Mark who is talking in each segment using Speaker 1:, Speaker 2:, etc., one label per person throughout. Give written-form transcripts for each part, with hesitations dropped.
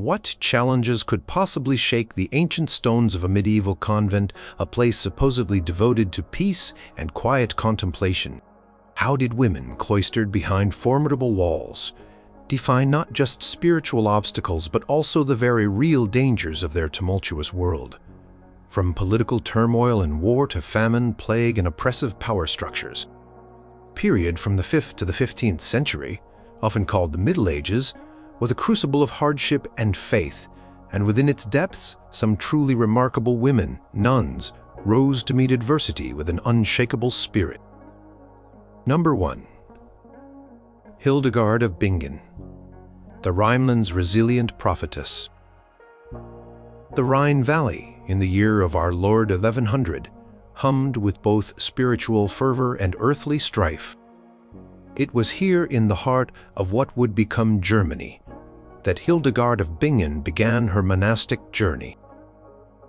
Speaker 1: what challenges could possibly shake the ancient stones of a medieval convent, a place supposedly devoted to peace and quiet contemplation? How did women cloistered behind formidable walls defy not just spiritual obstacles but also the very real dangers of their tumultuous world? From political turmoil and war to famine, plague, and oppressive power structures. Period from the 5th to the 15th century, often called the Middle Ages, was a crucible of hardship and faith, and within its depths, some truly remarkable women, nuns, rose to meet adversity with an unshakable spirit. Number 1. Hildegard of Bingen, the Rhineland's resilient prophetess. The Rhine Valley, in the year of our Lord 1100, hummed with both spiritual fervor and earthly strife. It was here in the heart of what would become Germany that Hildegard of Bingen began her monastic journey.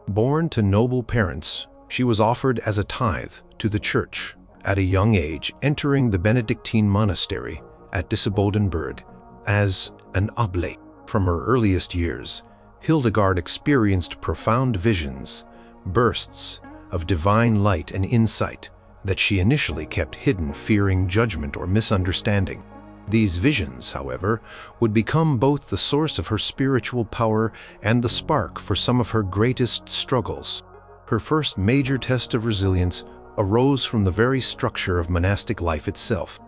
Speaker 1: Born to noble parents, she was offered as a tithe to the church at a young age, entering the Benedictine monastery at Disibodenberg as an oblate. From her earliest years, Hildegard experienced profound visions, bursts of divine light and insight that she initially kept hidden, fearing judgment or misunderstanding. These visions, however, would become both the source of her spiritual power and the spark for some of her greatest struggles. Her first major test of resilience arose from the very structure of monastic life itself.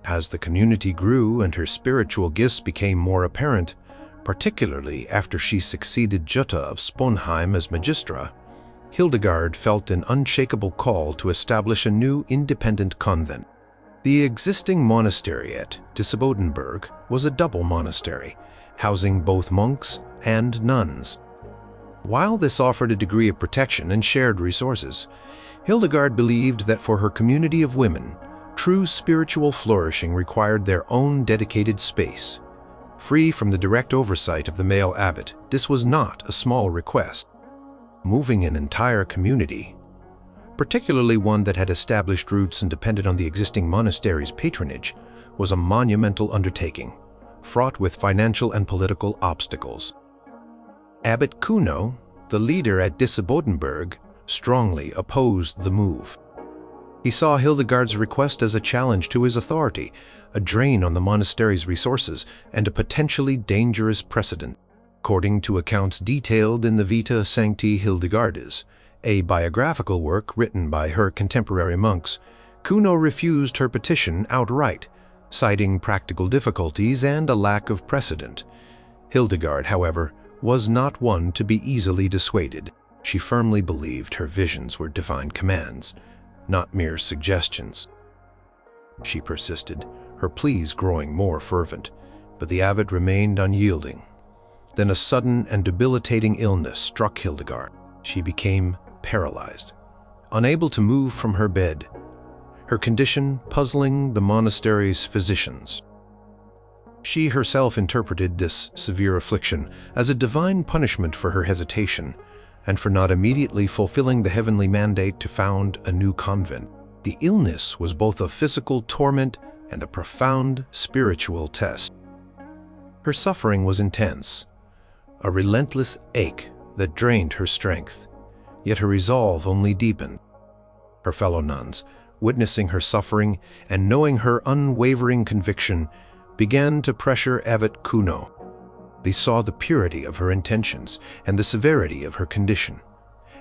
Speaker 1: As the community grew and her spiritual gifts became more apparent, particularly after she succeeded Jutta of Sponheim as magistra, Hildegard felt an unshakable call to establish a new independent convent. The existing monastery at Disibodenberg was a double monastery, housing both monks and nuns. While this offered a degree of protection and shared resources, Hildegard believed that for her community of women, true spiritual flourishing required their own dedicated space. Free from the direct oversight of the male abbot, this was not a small request. Moving an entire community, particularly one that had established roots and depended on the existing monastery's patronage, was a monumental undertaking, fraught with financial and political obstacles. Abbot Kuno, the leader at Disibodenberg, strongly opposed the move. He saw Hildegard's request as a challenge to his authority, a drain on the monastery's resources, and a potentially dangerous precedent. According to accounts detailed in the Vita Sancti Hildegardis, a biographical work written by her contemporary monks, Kuno refused her petition outright, citing practical difficulties and a lack of precedent. Hildegard, however, was not one to be easily dissuaded. She firmly believed her visions were divine commands, not mere suggestions. She persisted, her pleas growing more fervent, but the abbot remained unyielding. Then a sudden and debilitating illness struck Hildegard. She became paralyzed, unable to move from her bed, her condition puzzling the monastery's physicians. She herself interpreted this severe affliction as a divine punishment for her hesitation and for not immediately fulfilling the heavenly mandate to found a new convent. The illness was both a physical torment and a profound spiritual test. Her suffering was intense, a relentless ache that drained her strength, yet her resolve only deepened. Her fellow nuns, witnessing her suffering and knowing her unwavering conviction, began to pressure Abbot Kuno. They saw the purity of her intentions and the severity of her condition,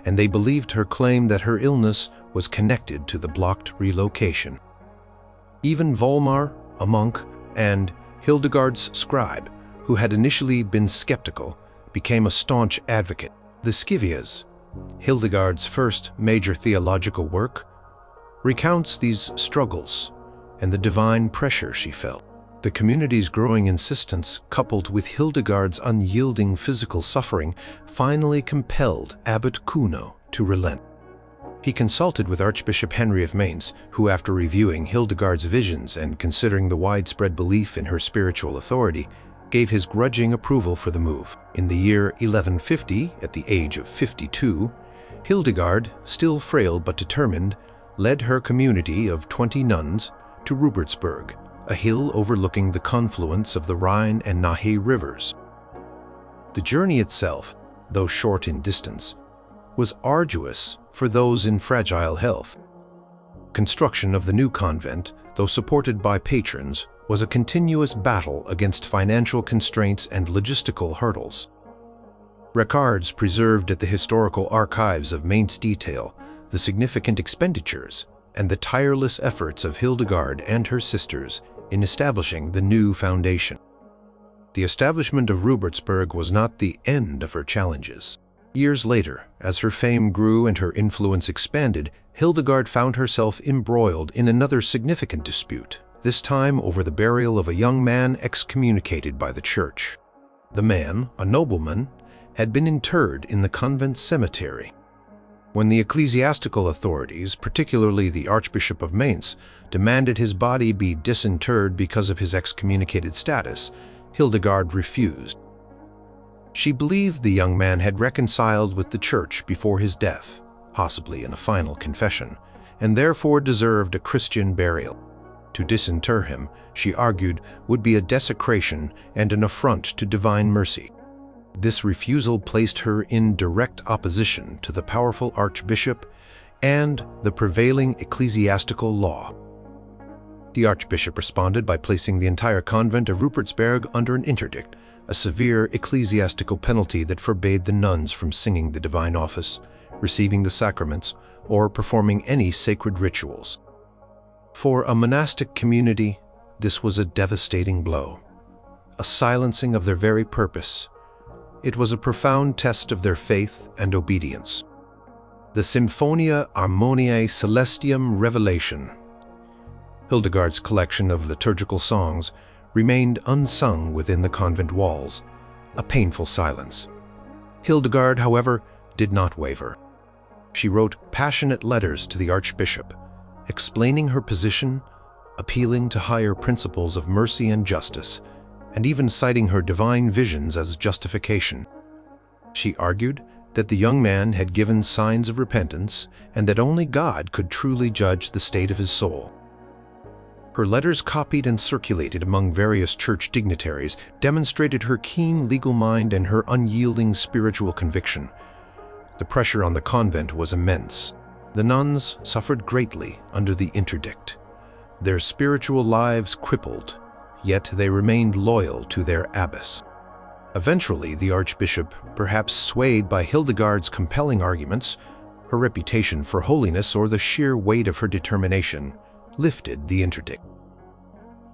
Speaker 1: and they believed her claim that her illness was connected to the blocked relocation. Even Volmar, a monk, and Hildegard's scribe, who had initially been skeptical, became a staunch advocate. The Scivias, Hildegard's first major theological work, recounts these struggles and the divine pressure she felt. The community's growing insistence, coupled with Hildegard's unyielding physical suffering, finally compelled Abbot Kuno to relent. He consulted with Archbishop Henry of Mainz, who, after reviewing Hildegard's visions and considering the widespread belief in her spiritual authority, gave his grudging approval for the move. In the year 1150, at the age of 52, Hildegard, still frail but determined, led her community of 20 nuns to Rupertsberg, a hill overlooking the confluence of the Rhine and Nahe rivers. The journey itself, though short in distance, was arduous for those in fragile health. Construction of the new convent, though supported by patrons, was a continuous battle against financial constraints and logistical hurdles. Records preserved at the historical archives of Mainz detail the significant expenditures and the tireless efforts of Hildegard and her sisters in establishing the new foundation. The establishment of Rupertsberg was not the end of her challenges. Years later, as her fame grew and her influence expanded, Hildegard found herself embroiled in another significant dispute, this time over the burial of a young man excommunicated by the Church. The man, a nobleman, had been interred in the convent cemetery. When the ecclesiastical authorities, particularly the Archbishop of Mainz, demanded his body be disinterred because of his excommunicated status, Hildegard refused. She believed the young man had reconciled with the Church before his death, possibly in a final confession, and therefore deserved a Christian burial. To disinter him, she argued, would be a desecration and an affront to divine mercy. This refusal placed her in direct opposition to the powerful Archbishop and the prevailing ecclesiastical law. The Archbishop responded by placing the entire convent of Rupertsberg under an interdict, a severe ecclesiastical penalty that forbade the nuns from singing the divine office, receiving the sacraments, or performing any sacred rituals. For a monastic community, this was a devastating blow, a silencing of their very purpose. It was a profound test of their faith and obedience. The Symphonia Harmoniae Celestium Revelation, Hildegard's collection of liturgical songs, remained unsung within the convent walls, a painful silence. Hildegard, however, did not waver. She wrote passionate letters to the Archbishop, explaining her position, appealing to higher principles of mercy and justice, and even citing her divine visions as justification. She argued that the young man had given signs of repentance and that only God could truly judge the state of his soul. Her letters, copied and circulated among various church dignitaries, demonstrated her keen legal mind and her unyielding spiritual conviction. The pressure on the convent was immense. The nuns suffered greatly under the interdict. Their spiritual lives crippled, yet they remained loyal to their abbess. Eventually, the Archbishop, perhaps swayed by Hildegard's compelling arguments, her reputation for holiness, or the sheer weight of her determination, lifted the interdict.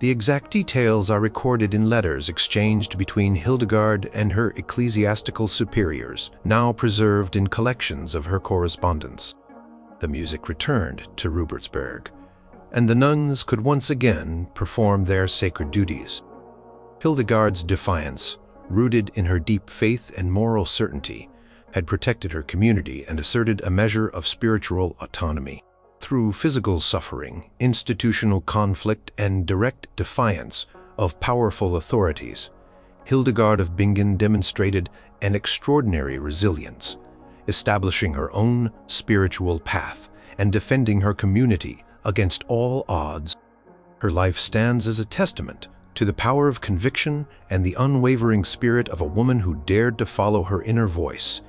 Speaker 1: The exact details are recorded in letters exchanged between Hildegard and her ecclesiastical superiors, now preserved in collections of her correspondence. The music returned to Rupertsberg, and the nuns could once again perform their sacred duties. Hildegard's defiance, rooted in her deep faith and moral certainty, had protected her community and asserted a measure of spiritual autonomy. Through physical suffering, institutional conflict, and direct defiance of powerful authorities, Hildegard of Bingen demonstrated an extraordinary resilience, establishing her own spiritual path and defending her community against all odds. Her life stands as a testament to the power of conviction and the unwavering spirit of a woman who dared to follow her inner voice,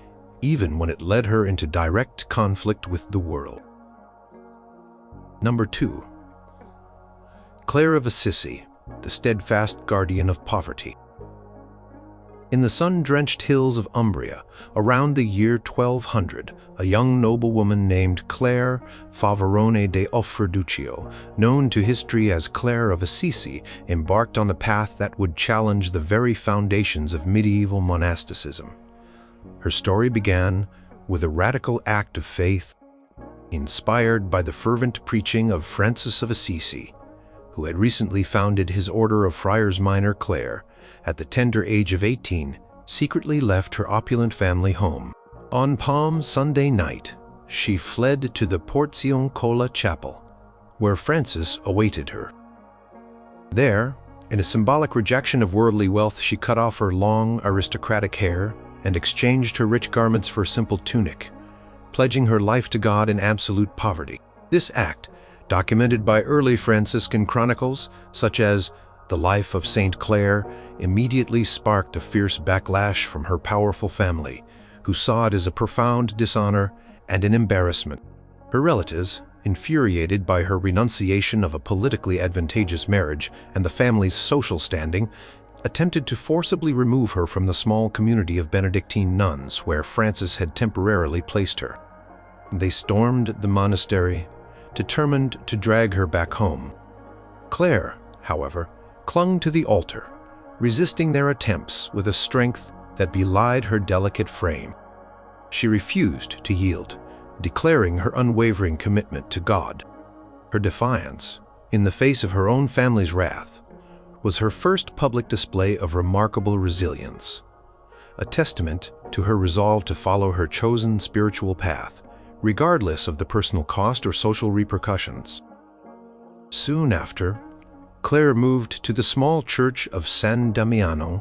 Speaker 1: even when it led her into direct conflict with the world. Number 2. Clare of Assisi, the steadfast guardian of poverty. In the sun-drenched hills of Umbria, around the year 1200, a young noblewoman named Clare Favarone de Offerduccio, known to history as Clare of Assisi, embarked on a path that would challenge the very foundations of medieval monasticism. Her story began with a radical act of faith, inspired by the fervent preaching of Francis of Assisi, who had recently founded his Order of Friars Minor. Clare, at the tender age of 18, secretly left her opulent family home. On Palm Sunday night, she fled to the Porzione Colla Chapel, where Francis awaited her. There, in a symbolic rejection of worldly wealth, she cut off her long, aristocratic hair and exchanged her rich garments for a simple tunic, pledging her life to God in absolute poverty. This act, documented by early Franciscan chronicles such as The life of Saint Clare immediately sparked a fierce backlash from her powerful family, who saw it as a profound dishonor and an embarrassment. Her relatives, infuriated by her renunciation of a politically advantageous marriage and the family's social standing, attempted to forcibly remove her from the small community of Benedictine nuns where Francis had temporarily placed her. They stormed the monastery, determined to drag her back home. Clare, however, clung to the altar, resisting their attempts with a strength that belied her delicate frame. She refused to yield, declaring her unwavering commitment to God. Her defiance, in the face of her own family's wrath, was her first public display of remarkable resilience, a testament to her resolve to follow her chosen spiritual path, regardless of the personal cost or social repercussions. Soon after, Clare moved to the small church of San Damiano,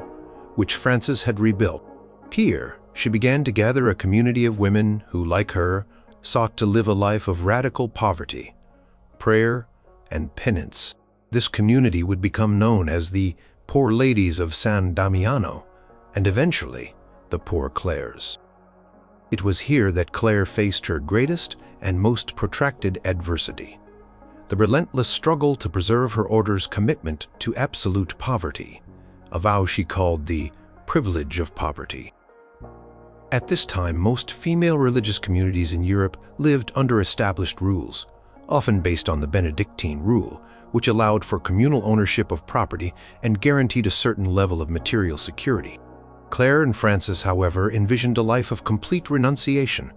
Speaker 1: which Francis had rebuilt. Here, she began to gather a community of women who, like her, sought to live a life of radical poverty, prayer, and penance. This community would become known as the Poor Ladies of San Damiano, and eventually the Poor Clares. It was here that Clare faced her greatest and most protracted adversity: the relentless struggle to preserve her order's commitment to absolute poverty, a vow she called the privilege of poverty. At this time, most female religious communities in Europe lived under established rules, often based on the Benedictine rule, which allowed for communal ownership of property and guaranteed a certain level of material security. Clare and Francis, however, envisioned a life of complete renunciation,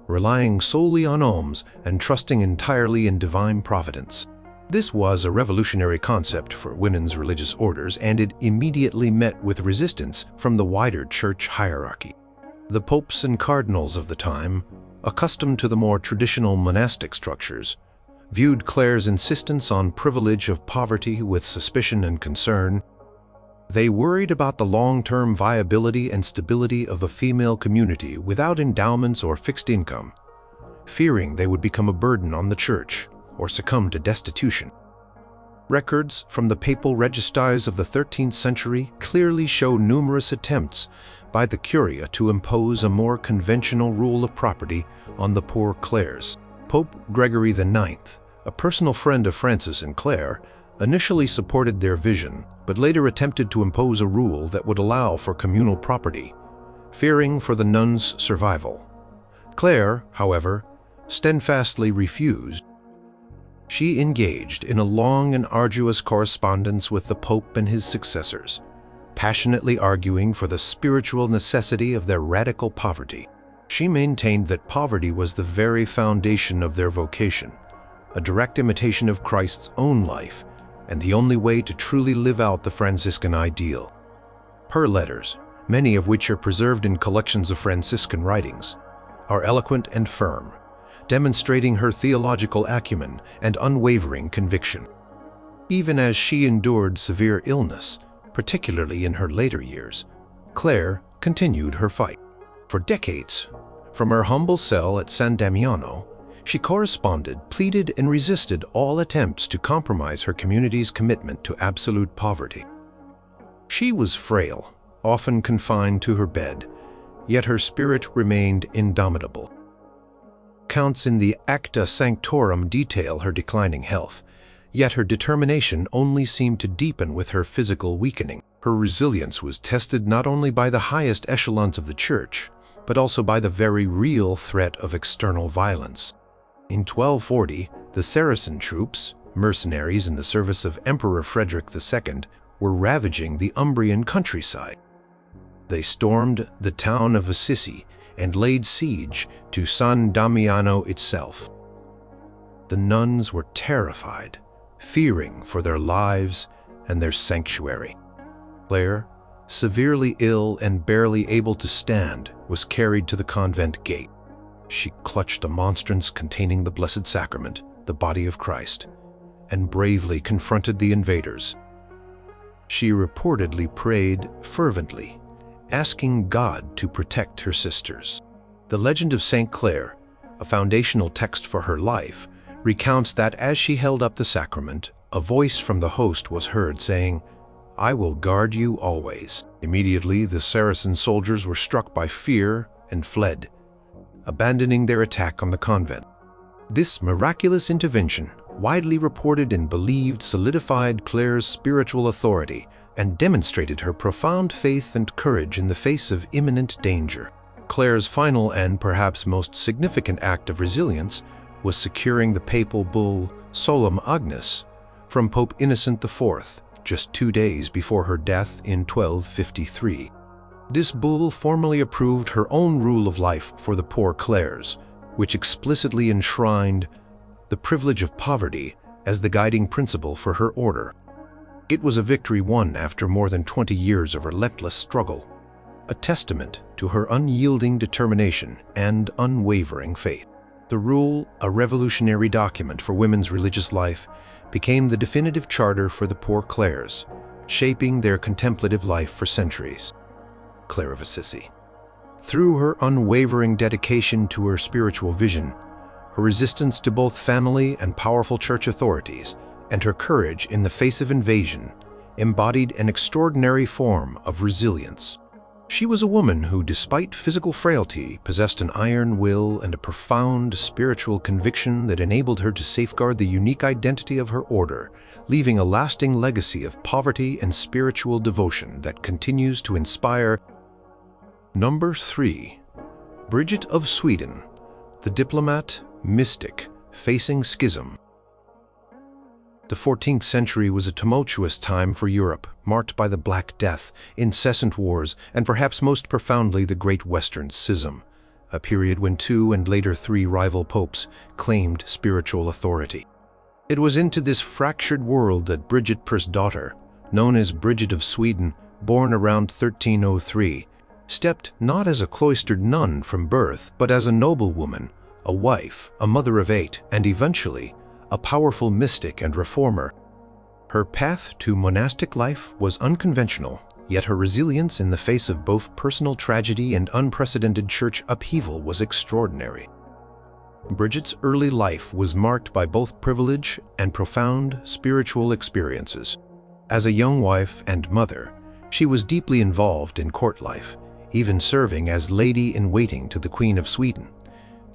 Speaker 1: relying solely on alms and trusting entirely in divine providence. This was a revolutionary concept for women's religious orders, and it immediately met with resistance from the wider church hierarchy. The popes and cardinals of the time, accustomed to the more traditional monastic structures, viewed Clare's insistence on privilege of poverty with suspicion and concern. They worried about the long-term viability and stability of a female community without endowments or fixed income, fearing they would become a burden on the church or succumb to destitution. Records from the papal registars of the 13th century clearly show numerous attempts by the Curia to impose a more conventional rule of property on the Poor Clares. Pope Gregory IX, a personal friend of Francis and Clare, initially supported their vision, but later attempted to impose a rule that would allow for communal property, fearing for the nuns' survival. Clare, however, steadfastly refused. She engaged in a long and arduous correspondence with the Pope and his successors, passionately arguing for the spiritual necessity of their radical poverty. She maintained that poverty was the very foundation of their vocation, a direct imitation of Christ's own life, and the only way to truly live out the Franciscan ideal. Her letters, many of which are preserved in collections of Franciscan writings, are eloquent and firm, demonstrating her theological acumen and unwavering conviction. Even as she endured severe illness, particularly in her later years, Clare continued her fight. For decades, from her humble cell at San Damiano, she corresponded, pleaded, and resisted all attempts to compromise her community's commitment to absolute poverty. She was frail, often confined to her bed, yet her spirit remained indomitable. Accounts in the Acta Sanctorum detail her declining health, yet her determination only seemed to deepen with her physical weakening. Her resilience was tested not only by the highest echelons of the Church, but also by the very real threat of external violence. In 1240, the Saracen troops, mercenaries in the service of Emperor Frederick II, were ravaging the Umbrian countryside. They stormed the town of Assisi and laid siege to San Damiano itself. The nuns were terrified, fearing for their lives and their sanctuary. Clare, severely ill and barely able to stand, was carried to the convent gate. She clutched a monstrance containing the Blessed Sacrament, the body of Christ, and bravely confronted the invaders. She reportedly prayed fervently, asking God to protect her sisters. The legend of St. Clare, a foundational text for her life, recounts that as she held up the sacrament, a voice from the host was heard saying, "I will guard you always." Immediately, the Saracen soldiers were struck by fear and fled, abandoning their attack on the convent. This miraculous intervention, widely reported and believed, solidified Clare's spiritual authority and demonstrated her profound faith and courage in the face of imminent danger. Clare's final and perhaps most significant act of resilience was securing the papal bull Solum Agnus from Pope Innocent IV, just 2 days before her death in 1253. This bull formally approved her own rule of life for the Poor Clares, which explicitly enshrined the privilege of poverty as the guiding principle for her order. It was a victory won after more than 20 years of relentless struggle, a testament to her unyielding determination and unwavering faith. The rule, a revolutionary document for women's religious life, became the definitive charter for the Poor Clares, shaping their contemplative life for centuries. Clare of Assisi. Through her unwavering dedication to her spiritual vision, her resistance to both family and powerful church authorities, and her courage in the face of invasion, embodied an extraordinary form of resilience. She was a woman who, despite physical frailty, possessed an iron will and a profound spiritual conviction that enabled her to safeguard the unique identity of her order, leaving a lasting legacy of poverty and spiritual devotion that continues to inspire. Number 3. Bridget of Sweden, the diplomat, mystic, facing schism. The 14th century was a tumultuous time for Europe, marked by the Black Death, incessant wars, and perhaps most profoundly the Great Western Schism, a period when 2 and later 3 rival popes claimed spiritual authority. It was into this fractured world that Bridget's daughter, known as Bridget of Sweden, born around 1303, stepped not as a cloistered nun from birth, but as a noblewoman, a wife, a mother of 8, and eventually a powerful mystic and reformer. Her path to monastic life was unconventional, yet her resilience in the face of both personal tragedy and unprecedented church upheaval was extraordinary. Bridget's early life was marked by both privilege and profound spiritual experiences. As a young wife and mother, she was deeply involved in court life, even serving as lady-in-waiting to the Queen of Sweden.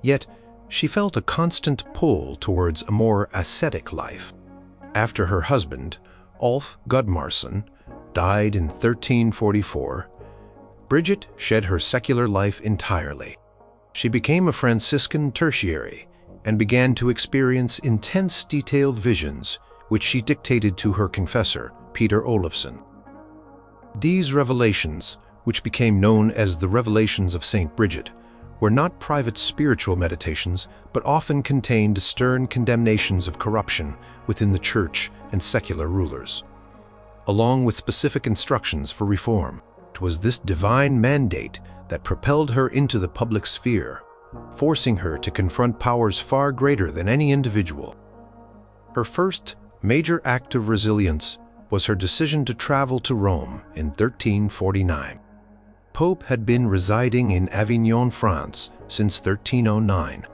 Speaker 1: Yet, she felt a constant pull towards a more ascetic life. After her husband, Ulf Gudmarsson, died in 1344, Bridget shed her secular life entirely. She became a Franciscan tertiary and began to experience intense, detailed visions, which she dictated to her confessor, Peter Olofsson. These revelations, which became known as the Revelations of Saint Bridget, were not private spiritual meditations, but often contained stern condemnations of corruption within the church and secular rulers, along with specific instructions for reform. It was this divine mandate that propelled her into the public sphere, forcing her to confront powers far greater than any individual. Her first major act of resilience was her decision to travel to Rome in 1349. Pope had been residing in Avignon, France, since 1309,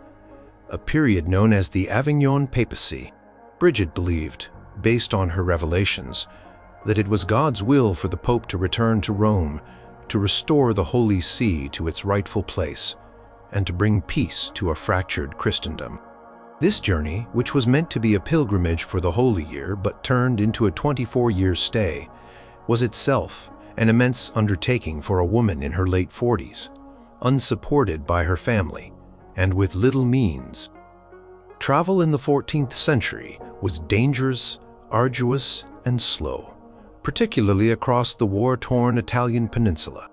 Speaker 1: a period known as the Avignon Papacy. Bridget believed, based on her revelations, that it was God's will for the Pope to return to Rome, to restore the Holy See to its rightful place, and to bring peace to a fractured Christendom. This journey, which was meant to be a pilgrimage for the Holy Year but turned into a 24-year stay, was itself an immense undertaking for a woman in her late 40s, unsupported by her family, and with little means. Travel in the 14th century was dangerous, arduous, and slow, particularly across the war-torn Italian peninsula.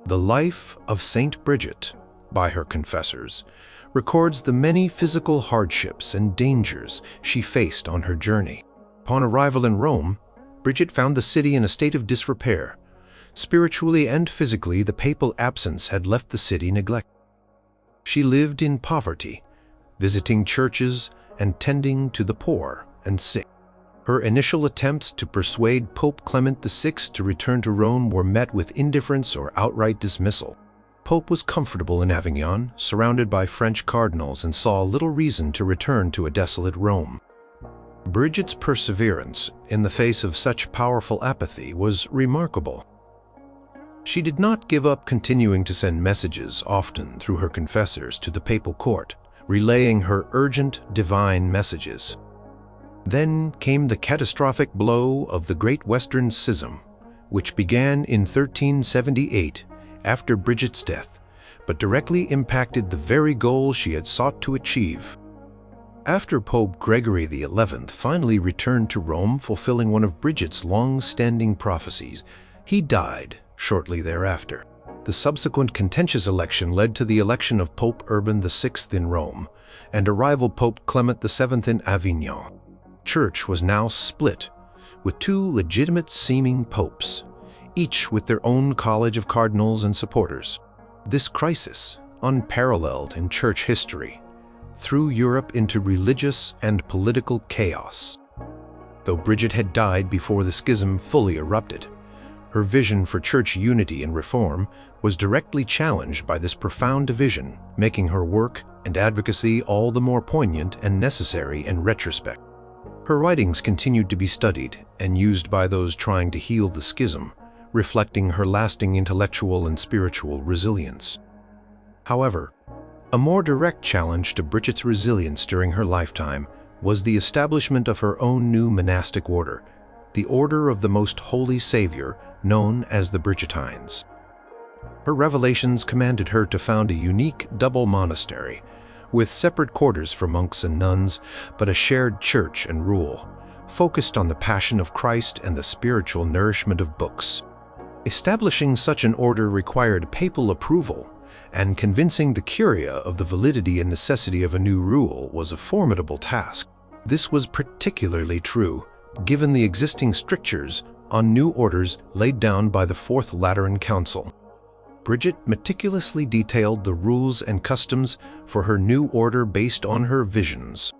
Speaker 1: The life of Saint Bridget, by her confessors, records the many physical hardships and dangers she faced on her journey. Upon arrival in Rome, Bridget found the city in a state of disrepair. Spiritually and physically, the papal absence had left the city neglected. She lived in poverty, visiting churches and tending to the poor and sick. Her initial attempts to persuade Pope Clement VI to return to Rome were met with indifference or outright dismissal. Pope was comfortable in Avignon, surrounded by French cardinals, and saw little reason to return to a desolate Rome. Bridget's perseverance in the face of such powerful apathy was remarkable. She did not give up continuing to send messages, often through her confessors, to the papal court, relaying her urgent divine messages. Then came the catastrophic blow of the Great Western Schism, which began in 1378 after Bridget's death, but directly impacted the very goal she had sought to achieve. After Pope Gregory XI finally returned to Rome, fulfilling one of Bridget's long-standing prophecies, he died shortly thereafter. The subsequent contentious election led to the election of Pope Urban VI in Rome and a rival Pope Clement VII in Avignon. Church was now split, with two legitimate-seeming popes, each with their own college of cardinals and supporters. This crisis, unparalleled in church history, threw Europe into religious and political chaos. Though Bridget had died before the schism fully erupted, her vision for church unity and reform was directly challenged by this profound division, making her work and advocacy all the more poignant and necessary in retrospect. Her writings continued to be studied and used by those trying to heal the schism, reflecting her lasting intellectual and spiritual resilience. However, a more direct challenge to Bridget's resilience during her lifetime was the establishment of her own new monastic order, the Order of the Most Holy Savior, known as the Bridgetines. Her revelations commanded her to found a unique double monastery, with separate quarters for monks and nuns, but a shared church and rule, focused on the passion of Christ and the spiritual nourishment of books. Establishing such an order required papal approval, and convincing the Curia of the validity and necessity of a new rule was a formidable task. This was particularly true given the existing strictures on new orders laid down by the Fourth Lateran Council. Bridget meticulously detailed the rules and customs for her new order based on her visions.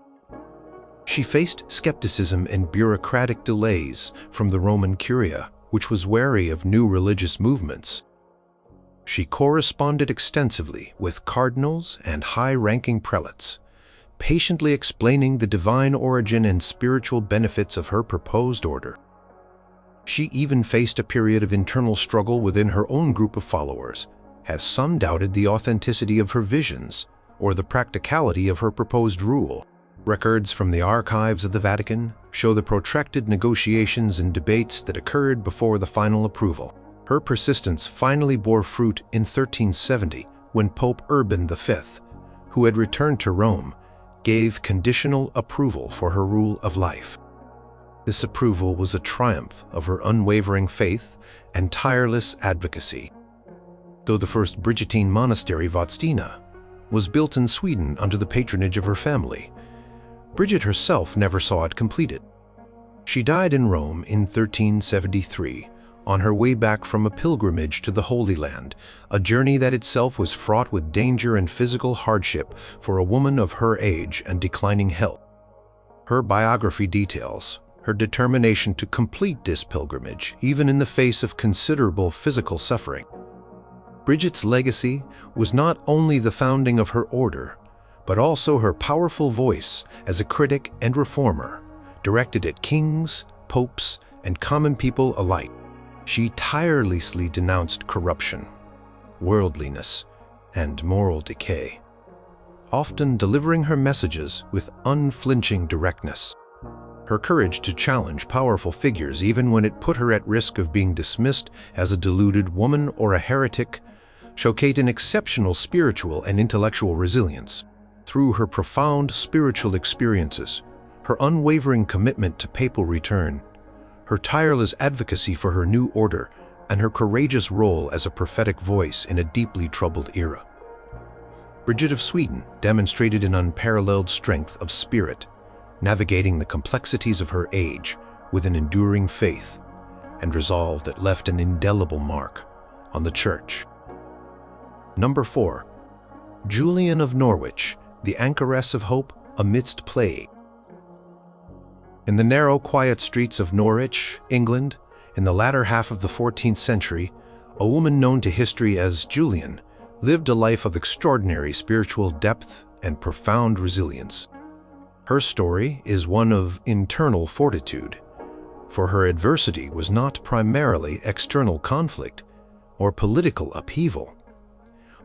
Speaker 1: She faced skepticism and bureaucratic delays from the Roman Curia, which was wary of new religious movements. She corresponded extensively with cardinals and high-ranking prelates, patiently explaining the divine origin and spiritual benefits of her proposed order. She even faced a period of internal struggle within her own group of followers, as some doubted the authenticity of her visions or the practicality of her proposed rule. Records from the archives of the Vatican show the protracted negotiations and debates that occurred before the final approval. Her persistence finally bore fruit in 1370 when Pope Urban V, who had returned to Rome, gave conditional approval for her rule of life. This approval was a triumph of her unwavering faith and tireless advocacy. Though the first Bridgetine monastery, Vadstena, was built in Sweden under the patronage of her family, Bridget herself never saw it completed. She died in Rome in 1373, on her way back from a pilgrimage to the Holy Land, a journey that itself was fraught with danger and physical hardship for a woman of her age and declining health. Her biography details her determination to complete this pilgrimage, even in the face of considerable physical suffering. Bridget's legacy was not only the founding of her order, but also her powerful voice as a critic and reformer, directed at kings, popes, and common people alike. She tirelessly denounced corruption, worldliness, and moral decay, often delivering her messages with unflinching directness. Her courage to challenge powerful figures, even when it put her at risk of being dismissed as a deluded woman or a heretic, showcased an exceptional spiritual and intellectual resilience. Through her profound spiritual experiences, her unwavering commitment to papal return, her tireless advocacy for her new order, and her courageous role as a prophetic voice in a deeply troubled era, Bridget of Sweden demonstrated an unparalleled strength of spirit, navigating the complexities of her age with an enduring faith and resolve that left an indelible mark on the Church. Number 4. Julian of Norwich, the anchoress of hope amidst plague. In the narrow, quiet streets of Norwich, England, in the latter half of the 14th century, a woman known to history as Julian lived a life of extraordinary spiritual depth and profound resilience. Her story is one of internal fortitude, for her adversity was not primarily external conflict or political upheaval,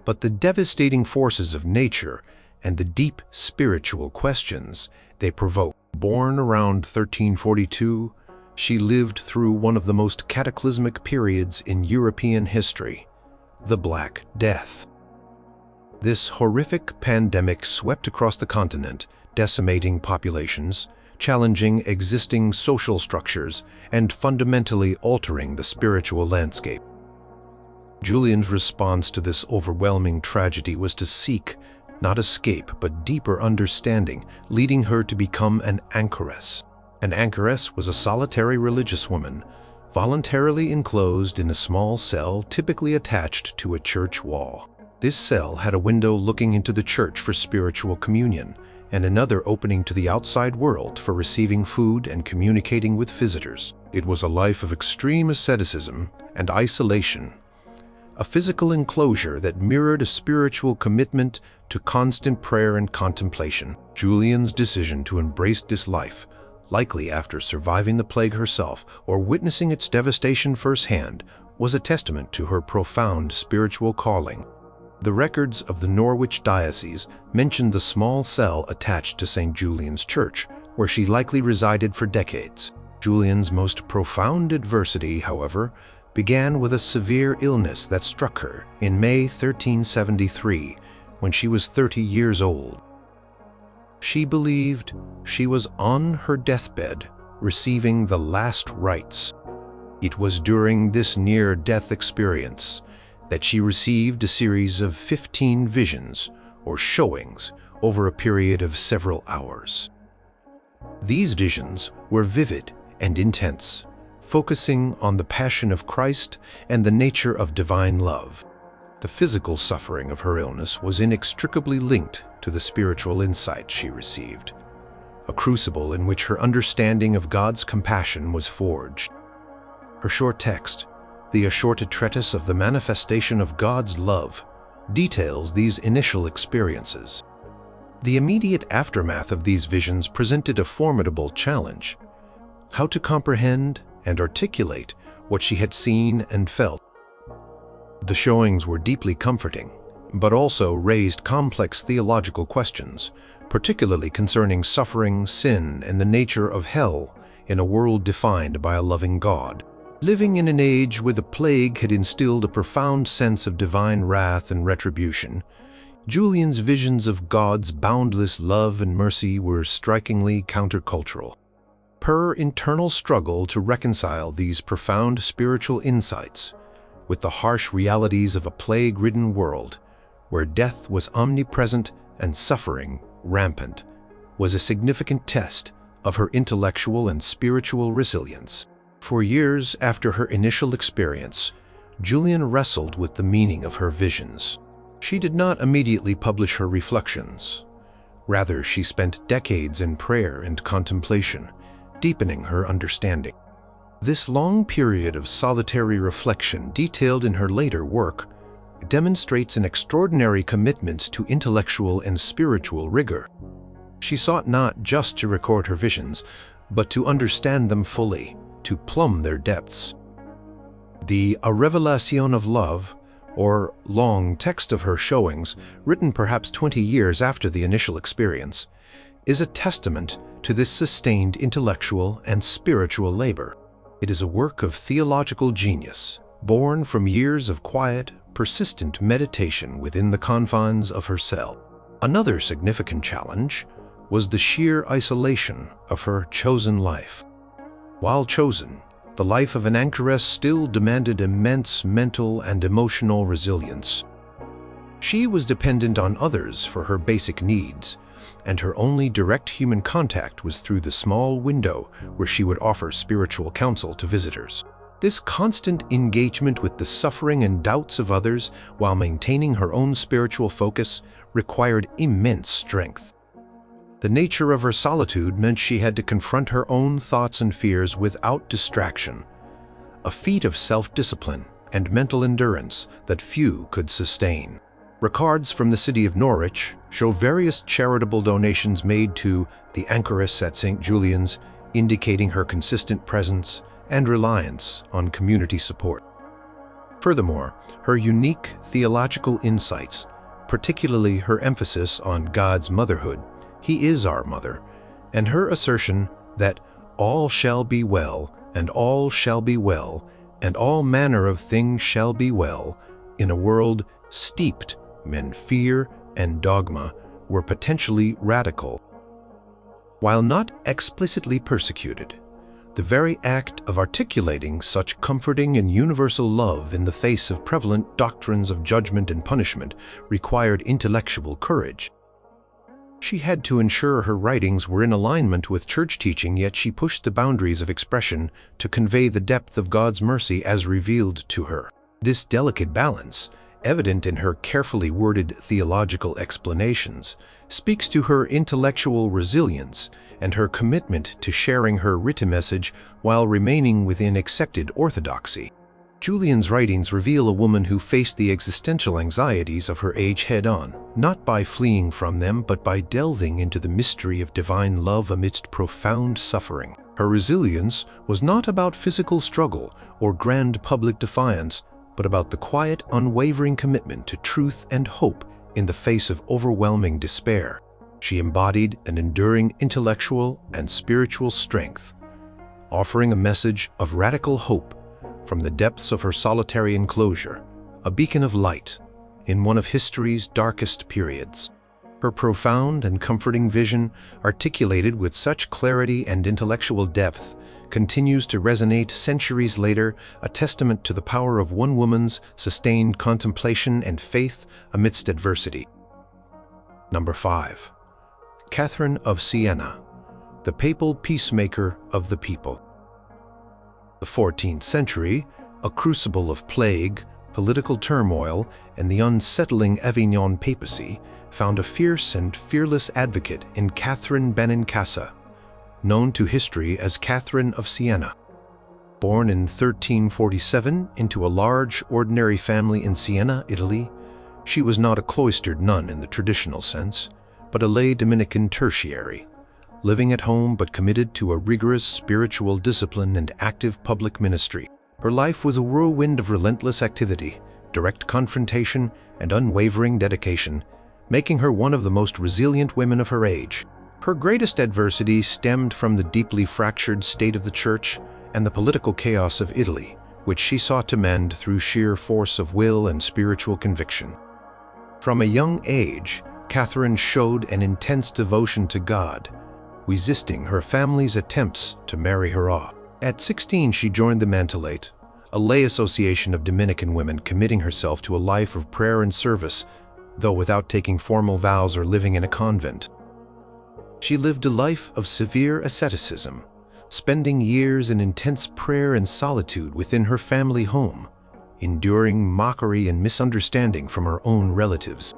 Speaker 1: but the devastating forces of nature and the deep spiritual questions they provoke. Born around 1342, she lived through one of the most cataclysmic periods in European history, the Black Death. This horrific pandemic swept across the continent, decimating populations, challenging existing social structures, and fundamentally altering the spiritual landscape. Julian's response to this overwhelming tragedy was to seek, not escape, but deeper understanding, leading her to become an anchoress. An anchoress was a solitary religious woman, voluntarily enclosed in a small cell typically attached to a church wall. This cell had a window looking into the church for spiritual communion, and another opening to the outside world for receiving food and communicating with visitors. It was a life of extreme asceticism and isolation, a physical enclosure that mirrored a spiritual commitment to constant prayer and contemplation. Julian's decision to embrace this life, likely after surviving the plague herself or witnessing its devastation firsthand, was a testament to her profound spiritual calling. The records of the Norwich diocese mention the small cell attached to St. Julian's Church, where she likely resided for decades. Julian's most profound adversity, however, began with a severe illness that struck her in May 1373, when she was 30 years old. She believed she was on her deathbed, receiving the last rites. It was during this near-death experience that she received a series of 15 visions, or showings, over a period of several hours. These visions were vivid and intense, focusing on the passion of Christ and the nature of divine love. The physical suffering of her illness was inextricably linked to the spiritual insight she received, a crucible in which her understanding of God's compassion was forged. Her short text, The Assorted Treatise of the Manifestation of God's Love, details these initial experiences. The immediate aftermath of these visions presented a formidable challenge: how to comprehend and articulate what she had seen and felt. The showings were deeply comforting, but also raised complex theological questions, particularly concerning suffering, sin, and the nature of hell in a world defined by a loving God. Living in an age where the plague had instilled a profound sense of divine wrath and retribution, Julian's visions of God's boundless love and mercy were strikingly countercultural. Her internal struggle to reconcile these profound spiritual insights with the harsh realities of a plague-ridden world, where death was omnipresent and suffering rampant, was a significant test of her intellectual and spiritual resilience. For years after her initial experience, Julian wrestled with the meaning of her visions. She did not immediately publish her reflections. Rather, she spent decades in prayer and contemplation, deepening her understanding. This long period of solitary reflection, detailed in her later work, demonstrates an extraordinary commitment to intellectual and spiritual rigor. She sought not just to record her visions, but to understand them fully, to plumb their depths. The A Revelation of Love, or long text of her showings, written perhaps 20 years after the initial experience, is a testament to this sustained intellectual and spiritual labor. It is a work of theological genius, born from years of quiet, persistent meditation within the confines of her cell. Another significant challenge was the sheer isolation of her chosen life. While chosen, the life of an anchoress still demanded immense mental and emotional resilience. She was dependent on others for her basic needs, and her only direct human contact was through the small window where she would offer spiritual counsel to visitors. This constant engagement with the suffering and doubts of others while maintaining her own spiritual focus required immense strength. The nature of her solitude meant she had to confront her own thoughts and fears without distraction, a feat of self-discipline and mental endurance that few could sustain. Records from the city of Norwich show various charitable donations made to the anchoress at St. Julian's, indicating her consistent presence and reliance on community support. Furthermore, her unique theological insights, particularly her emphasis on God's motherhood, He is our mother, and her assertion that all shall be well, and all shall be well, and all manner of things shall be well, in a world steeped in fear and dogma, were potentially radical. While not explicitly persecuted, the very act of articulating such comforting and universal love in the face of prevalent doctrines of judgment and punishment required intellectual courage. She had to ensure her writings were in alignment with church teaching, yet she pushed the boundaries of expression to convey the depth of God's mercy as revealed to her. This delicate balance, evident in her carefully worded theological explanations, speaks to her intellectual resilience and her commitment to sharing her written message while remaining within accepted orthodoxy. Julian's writings reveal a woman who faced the existential anxieties of her age head-on, not by fleeing from them, but by delving into the mystery of divine love amidst profound suffering. Her resilience was not about physical struggle or grand public defiance, but about the quiet, unwavering commitment to truth and hope in the face of overwhelming despair. She embodied an enduring intellectual and spiritual strength, offering a message of radical hope from the depths of her solitary enclosure, a beacon of light in one of history's darkest periods. Her profound and comforting vision, articulated with such clarity and intellectual depth, continues to resonate centuries later, a testament to the power of one woman's sustained contemplation and faith amidst adversity. Number 5. Catherine of Siena, the papal peacemaker of the people. The 14th century, a crucible of plague, political turmoil, and the unsettling Avignon papacy, found a fierce and fearless advocate in Catherine Benincasa, known to history as Catherine of Siena. Born in 1347 into a large, ordinary family in Siena, Italy, she was not a cloistered nun in the traditional sense, but a lay Dominican tertiary, living at home but committed to a rigorous spiritual discipline and active public ministry. Her life was a whirlwind of relentless activity, direct confrontation, and unwavering dedication, making her one of the most resilient women of her age. Her greatest adversity stemmed from the deeply fractured state of the Church and the political chaos of Italy, which she sought to mend through sheer force of will and spiritual conviction. From a young age, Catherine showed an intense devotion to God, resisting her family's attempts to marry her off. At 16, she joined the Mantellate, a lay association of Dominican women committing herself to a life of prayer and service, though without taking formal vows or living in a convent. She lived a life of severe asceticism, spending years in intense prayer and solitude within her family home, enduring mockery and misunderstanding from her own relatives.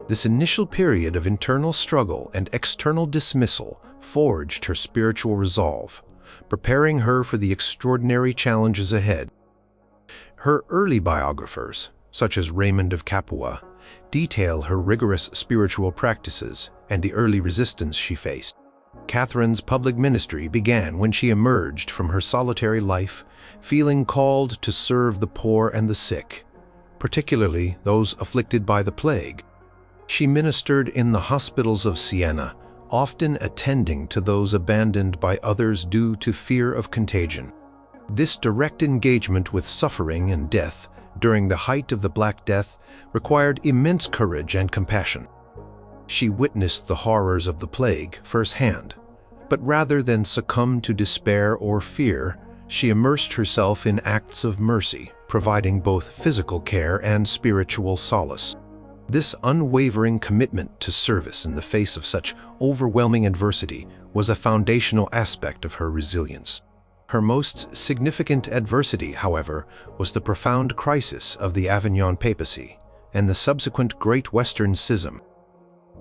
Speaker 1: This initial period of internal struggle and external dismissal forged her spiritual resolve, preparing her for the extraordinary challenges ahead. Her early biographers, such as Raymond of Capua, detail her rigorous spiritual practices and the early resistance she faced. Catherine's public ministry began when she emerged from her solitary life, feeling called to serve the poor and the sick, particularly those afflicted by the plague. She ministered in the hospitals of Siena, often attending to those abandoned by others due to fear of contagion. This direct engagement with suffering and death during the height of the Black Death required immense courage and compassion. She witnessed the horrors of the plague firsthand, but rather than succumb to despair or fear, she immersed herself in acts of mercy, providing both physical care and spiritual solace. This unwavering commitment to service in the face of such overwhelming adversity was a foundational aspect of her resilience. Her most significant adversity, however, was the profound crisis of the Avignon papacy and the subsequent Great Western Schism.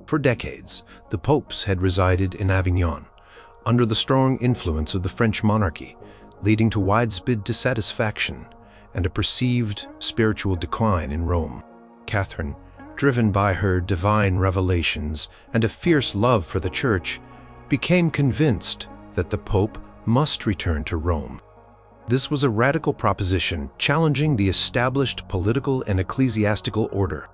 Speaker 1: For decades, the popes had resided in Avignon, under the strong influence of the French monarchy, leading to widespread dissatisfaction and a perceived spiritual decline in Rome. Catherine, driven by her divine revelations and a fierce love for the Church, became convinced that the Pope must return to Rome. This was a radical proposition challenging the established political and ecclesiastical order.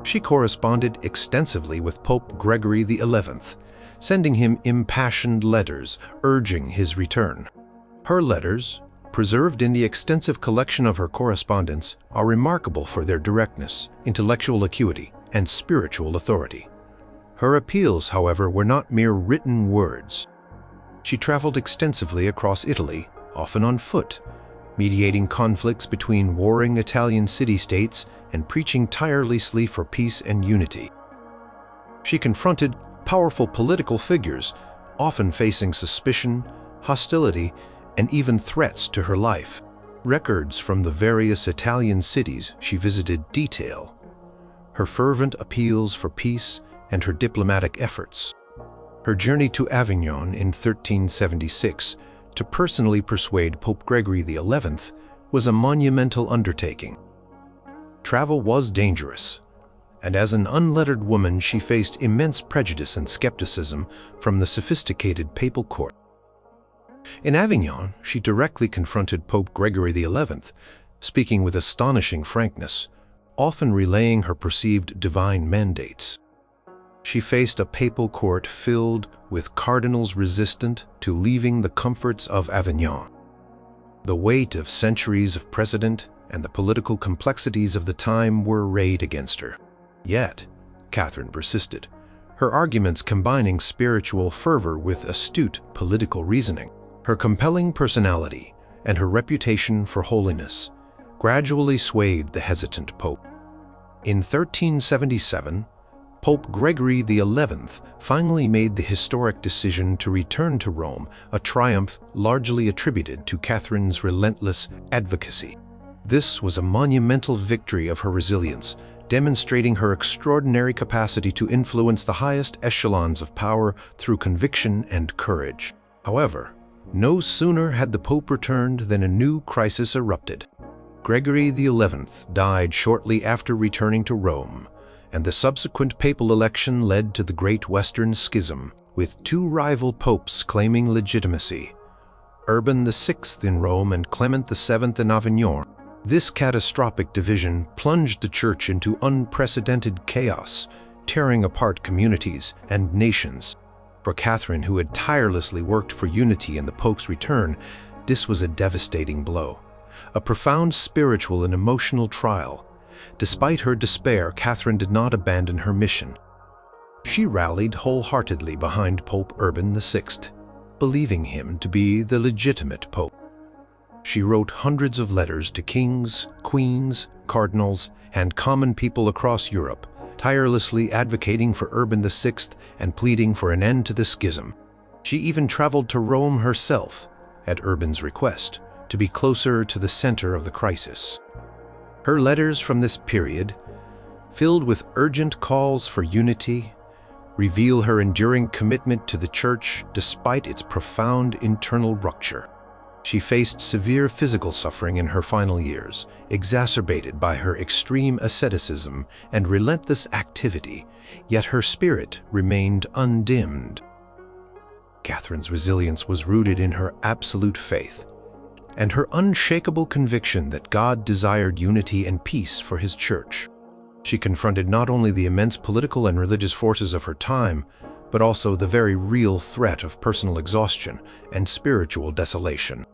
Speaker 1: She corresponded extensively with Pope Gregory XI, sending him impassioned letters urging his return. Her letters, preserved in the extensive collection of her correspondence, are remarkable for their directness, intellectual acuity, and spiritual authority. Her appeals, however, were not mere written words. She traveled extensively across Italy, often on foot, mediating conflicts between warring Italian city-states and preaching tirelessly for peace and unity. She confronted powerful political figures, often facing suspicion, hostility, and even threats to her life. Records from the various Italian cities she visited detail her fervent appeals for peace and her diplomatic efforts. Her journey to Avignon in 1376 to personally persuade Pope Gregory XI was a monumental undertaking. Travel was dangerous, and as an unlettered woman she faced immense prejudice and skepticism from the sophisticated papal court. In Avignon, she directly confronted Pope Gregory XI, speaking with astonishing frankness, often relaying her perceived divine mandates. She faced a papal court filled with cardinals resistant to leaving the comforts of Avignon. The weight of centuries of precedent and the political complexities of the time were arrayed against her. Yet, Catherine persisted, her arguments combining spiritual fervor with astute political reasoning. Her compelling personality and her reputation for holiness gradually swayed the hesitant pope. In 1377, Pope Gregory XI finally made the historic decision to return to Rome, a triumph largely attributed to Catherine's relentless advocacy. This was a monumental victory of her resilience, demonstrating her extraordinary capacity to influence the highest echelons of power through conviction and courage. However, no sooner had the Pope returned than a new crisis erupted. Gregory XI died shortly after returning to Rome, and the subsequent papal election led to the Great Western Schism, with two rival popes claiming legitimacy, Urban VI in Rome and Clement VII in Avignon. This catastrophic division plunged the Church into unprecedented chaos, tearing apart communities and nations. For Catherine, who had tirelessly worked for unity and the Pope's return, this was a devastating blow, a profound spiritual and emotional trial. Despite her despair, Catherine did not abandon her mission. She rallied wholeheartedly behind Pope Urban VI, believing him to be the legitimate pope. She wrote hundreds of letters to kings, queens, cardinals, and common people across Europe, tirelessly advocating for Urban VI and pleading for an end to the schism. She even traveled to Rome herself, at Urban's request, to be closer to the center of the crisis. Her letters from this period, filled with urgent calls for unity, reveal her enduring commitment to the Church despite its profound internal rupture. She faced severe physical suffering in her final years, exacerbated by her extreme asceticism and relentless activity, yet her spirit remained undimmed. Catherine's resilience was rooted in her absolute faith and her unshakable conviction that God desired unity and peace for His Church. She confronted not only the immense political and religious forces of her time, but also the very real threat of personal exhaustion and spiritual desolation.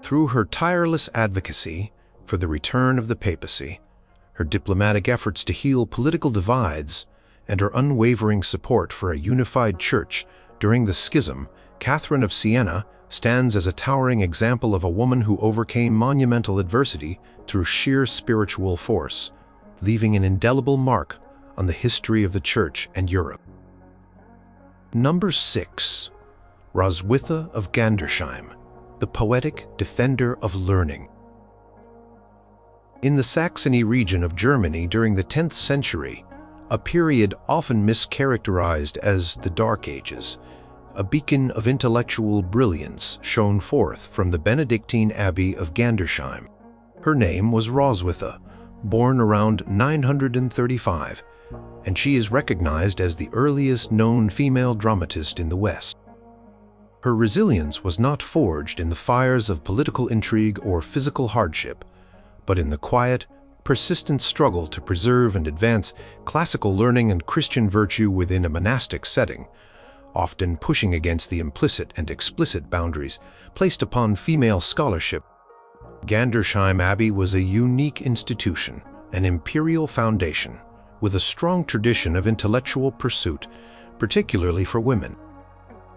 Speaker 1: Through her tireless advocacy for the return of the papacy, her diplomatic efforts to heal political divides, and her unwavering support for a unified church during the schism, Catherine of Siena stands as a towering example of a woman who overcame monumental adversity through sheer spiritual force, leaving an indelible mark on the history of the Church and Europe. Number 6. Roswitha of Gandersheim, the poetic defender of learning. In the Saxony region of Germany during the 10th century, a period often mischaracterized as the Dark Ages, a beacon of intellectual brilliance shone forth from the Benedictine Abbey of Gandersheim. Her name was Roswitha, born around 935, and she is recognized as the earliest known female dramatist in the West. Her resilience was not forged in the fires of political intrigue or physical hardship, but in the quiet, persistent struggle to preserve and advance classical learning and Christian virtue within a monastic setting, often pushing against the implicit and explicit boundaries placed upon female scholarship. Gandersheim Abbey was a unique institution, an imperial foundation, with a strong tradition of intellectual pursuit, particularly for women.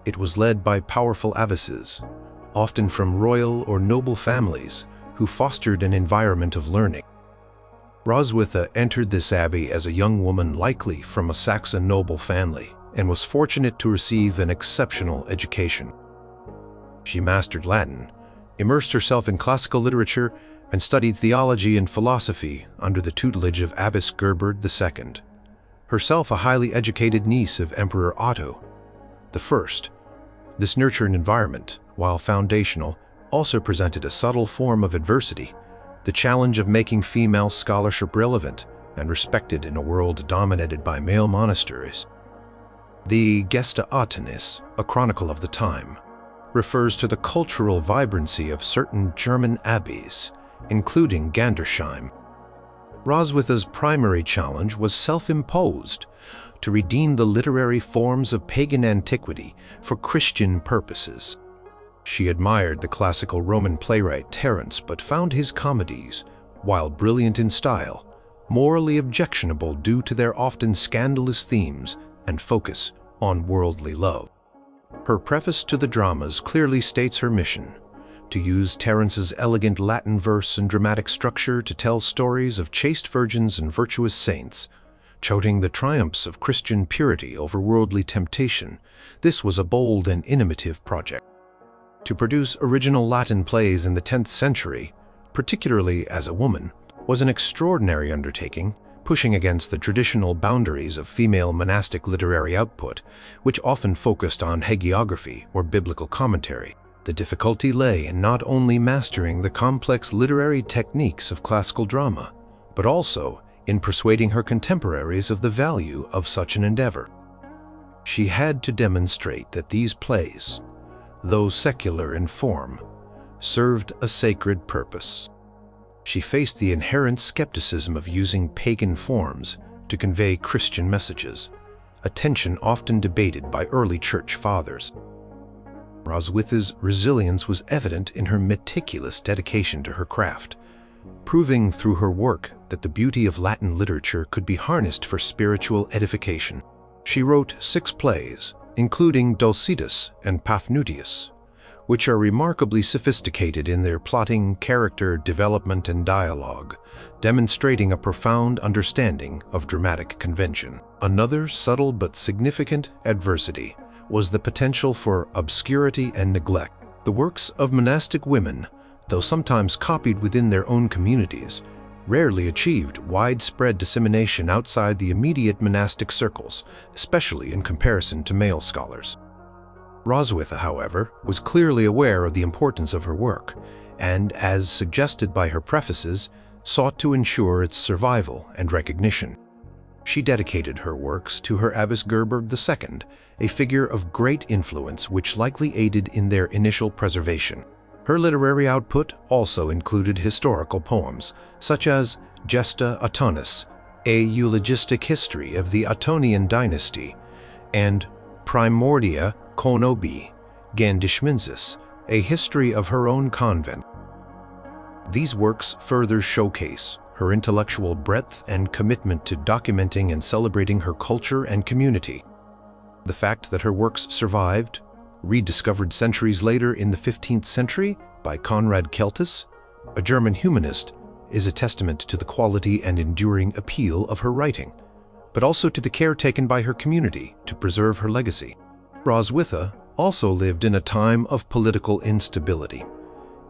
Speaker 1: It was led by powerful abbesses, often from royal or noble families, who fostered an environment of learning. Roswitha entered this abbey as a young woman, likely from a Saxon noble family, and was fortunate to receive an exceptional education. She mastered Latin, immersed herself in classical literature, and studied theology and philosophy under the tutelage of Abbess Gerberd II, herself a highly educated niece of Emperor Otto I. This nurturing environment, while foundational, also presented a subtle form of adversity, the challenge of making female scholarship relevant and respected in a world dominated by male monasteries. The Gesta Atenis, a chronicle of the time, refers to the cultural vibrancy of certain German abbeys, including Gandersheim. Roswitha's primary challenge was self-imposed, to redeem the literary forms of pagan antiquity for Christian purposes. She admired the classical Roman playwright Terence, but found his comedies, while brilliant in style, morally objectionable due to their often scandalous themes and focus on worldly love. Her preface to the dramas clearly states her mission: to use Terence's elegant Latin verse and dramatic structure to tell stories of chaste virgins and virtuous saints, touting the triumphs of Christian purity over worldly temptation. This was a bold and innovative project. To produce original Latin plays in the 10th century, particularly as a woman, was an extraordinary undertaking, pushing against the traditional boundaries of female monastic literary output, which often focused on hagiography or biblical commentary. The difficulty lay in not only mastering the complex literary techniques of classical drama, but also in persuading her contemporaries of the value of such an endeavor. She had to demonstrate that these plays, though secular in form, served a sacred purpose. She faced the inherent skepticism of using pagan forms to convey Christian messages, a tension often debated by early church fathers. Roswitha's resilience was evident in her meticulous dedication to her craft, proving through her work that the beauty of Latin literature could be harnessed for spiritual edification. She wrote 6 plays, including Dulcidas and Paphnutius, which are remarkably sophisticated in their plotting, character development, and dialogue, demonstrating a profound understanding of dramatic convention. Another subtle but significant adversity was the potential for obscurity and neglect. The works of monastic women, though sometimes copied within their own communities, rarely achieved widespread dissemination outside the immediate monastic circles, especially in comparison to male scholars. Roswitha, however, was clearly aware of the importance of her work, and, as suggested by her prefaces, sought to ensure its survival and recognition. She dedicated her works to her Abbess Gerberd II, a figure of great influence which likely aided in their initial preservation. Her literary output also included historical poems, such as Gesta Atonis, a eulogistic history of the Attonian dynasty, and Primordia Conobi Gandishmensis, a history of her own convent. These works further showcase her intellectual breadth and commitment to documenting and celebrating her culture and community. The fact that her works survived, rediscovered centuries later in the 15th century by Conrad Keltis, a German humanist, is a testament to the quality and enduring appeal of her writing, but also to the care taken by her community to preserve her legacy. Roswitha also lived in a time of political instability,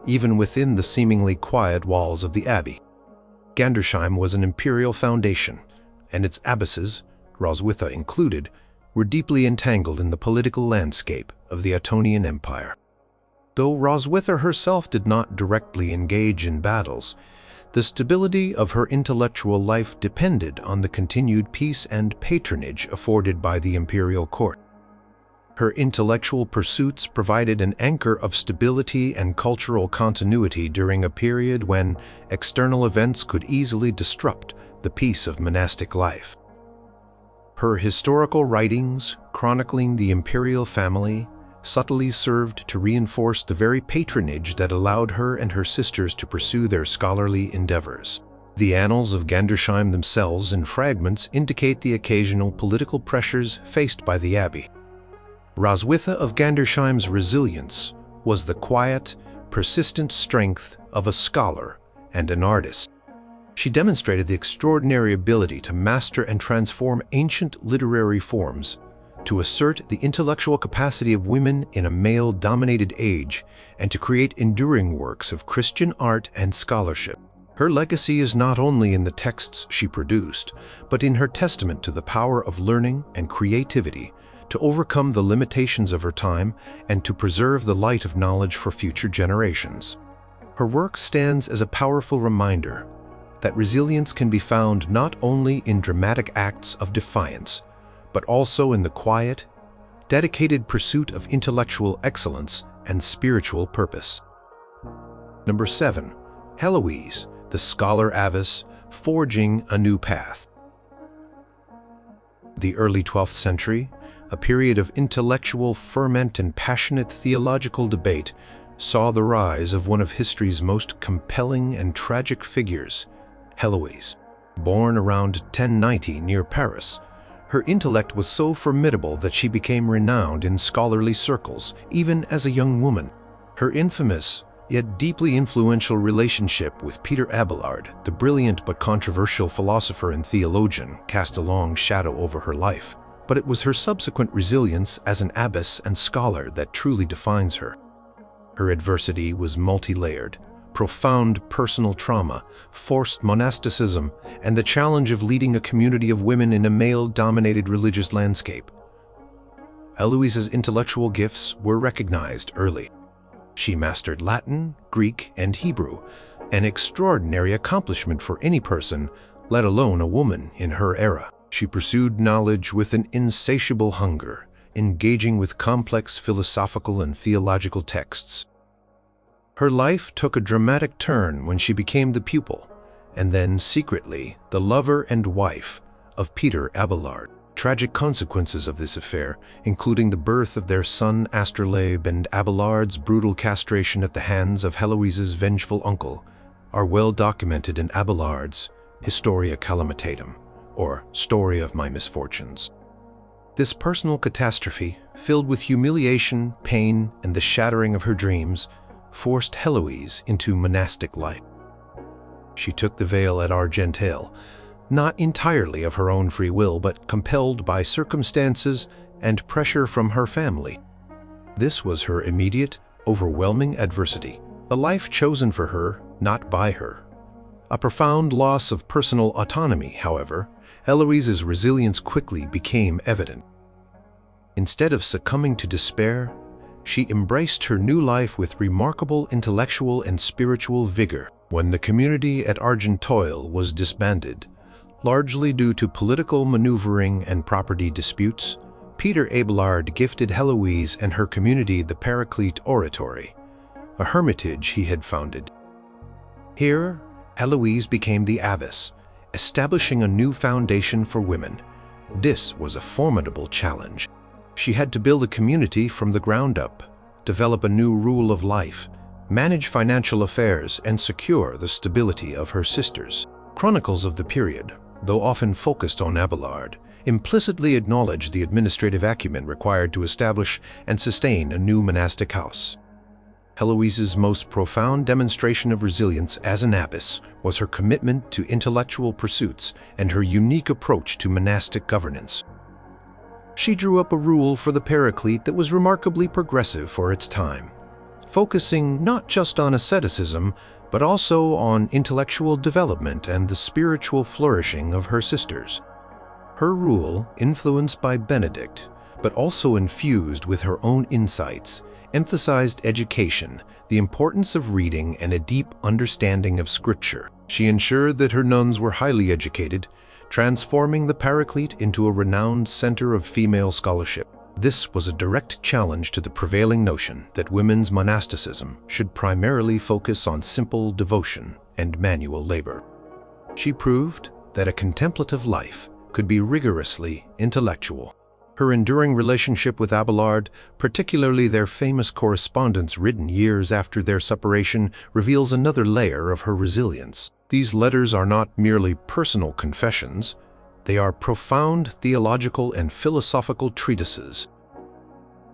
Speaker 1: even within the seemingly quiet walls of the abbey. Gandersheim was an imperial foundation, and its abbesses, Roswitha included, were deeply entangled in the political landscape of the Attonian Empire. Though Roswitha herself did not directly engage in battles, The stability of her intellectual life depended on the continued peace and patronage afforded by the imperial court. Her intellectual pursuits provided an anchor of stability and cultural continuity during a period when external events could easily disrupt the peace of monastic life. Her historical writings, chronicling the imperial family, subtly served to reinforce the very patronage that allowed her and her sisters to pursue their scholarly endeavors. The annals of Gandersheim themselves in fragments indicate the occasional political pressures faced by the abbey. Roswitha of Gandersheim's resilience was the quiet, persistent strength of a scholar and an artist. She demonstrated the extraordinary ability to master and transform ancient literary forms, to assert the intellectual capacity of women in a male-dominated age, and to create enduring works of Christian art and scholarship. Her legacy is not only in the texts she produced, but in her testament to the power of learning and creativity to overcome the limitations of her time and to preserve the light of knowledge for future generations. Her work stands as a powerful reminder that resilience can be found not only in dramatic acts of defiance, but also in the quiet, dedicated pursuit of intellectual excellence and spiritual purpose. Number 7. Heloise, the scholar abbess, forging a new path. The early 12th century, a period of intellectual ferment and passionate theological debate, saw the rise of one of history's most compelling and tragic figures, Heloise. Born around 1090 near Paris, her intellect was so formidable that she became renowned in scholarly circles, even as a young woman. Her infamous, yet deeply influential relationship with Peter Abelard, the brilliant but controversial philosopher and theologian, cast a long shadow over her life. But it was her subsequent resilience as an abbess and scholar that truly defines her. Her adversity was multi-layered: profound personal trauma, forced monasticism, and the challenge of leading a community of women in a male-dominated religious landscape. Heloise's intellectual gifts were recognized early. She mastered Latin, Greek, and Hebrew, an extraordinary accomplishment for any person, let alone a woman in her era. She pursued knowledge with an insatiable hunger, engaging with complex philosophical and theological texts. Her life took a dramatic turn when she became the pupil, and then secretly the lover and wife, of Peter Abelard. Tragic consequences of this affair, including the birth of their son Astrolabe and Abelard's brutal castration at the hands of Heloise's vengeful uncle, are well documented in Abelard's Historia Calamitatum, or Story of My Misfortunes. This personal catastrophe, filled with humiliation, pain, and the shattering of her dreams, forced Heloise into monastic life. She took the veil at Argenteuil, not entirely of her own free will, but compelled by circumstances and pressure from her family. This was her immediate, overwhelming adversity, a life chosen for her, not by her. A profound loss of personal autonomy, however, Heloise's resilience quickly became evident. Instead of succumbing to despair, she embraced her new life with remarkable intellectual and spiritual vigor. When the community at Argenteuil was disbanded, largely due to political maneuvering and property disputes, Peter Abelard gifted Heloise and her community the Paraclete Oratory, a hermitage he had founded. Here, Heloise became the abbess, establishing a new foundation for women. This was a formidable challenge. She had to build a community from the ground up, develop a new rule of life, manage financial affairs, and secure the stability of her sisters. Chronicles of the period, though often focused on Abelard, implicitly acknowledge the administrative acumen required to establish and sustain a new monastic house. Heloise's most profound demonstration of resilience as an abbess was her commitment to intellectual pursuits and her unique approach to monastic governance. She drew up a rule for the Paraclete that was remarkably progressive for its time, focusing not just on asceticism, but also on intellectual development and the spiritual flourishing of her sisters. Her rule, influenced by Benedict, but also infused with her own insights, emphasized education, the importance of reading, and a deep understanding of Scripture. She ensured that her nuns were highly educated, transforming the Paraclete into a renowned center of female scholarship. This was a direct challenge to the prevailing notion that women's monasticism should primarily focus on simple devotion and manual labor. She proved that a contemplative life could be rigorously intellectual. Her enduring relationship with Abelard, particularly their famous correspondence written years after their separation, reveals another layer of her resilience. These letters are not merely personal confessions, they are profound theological and philosophical treatises.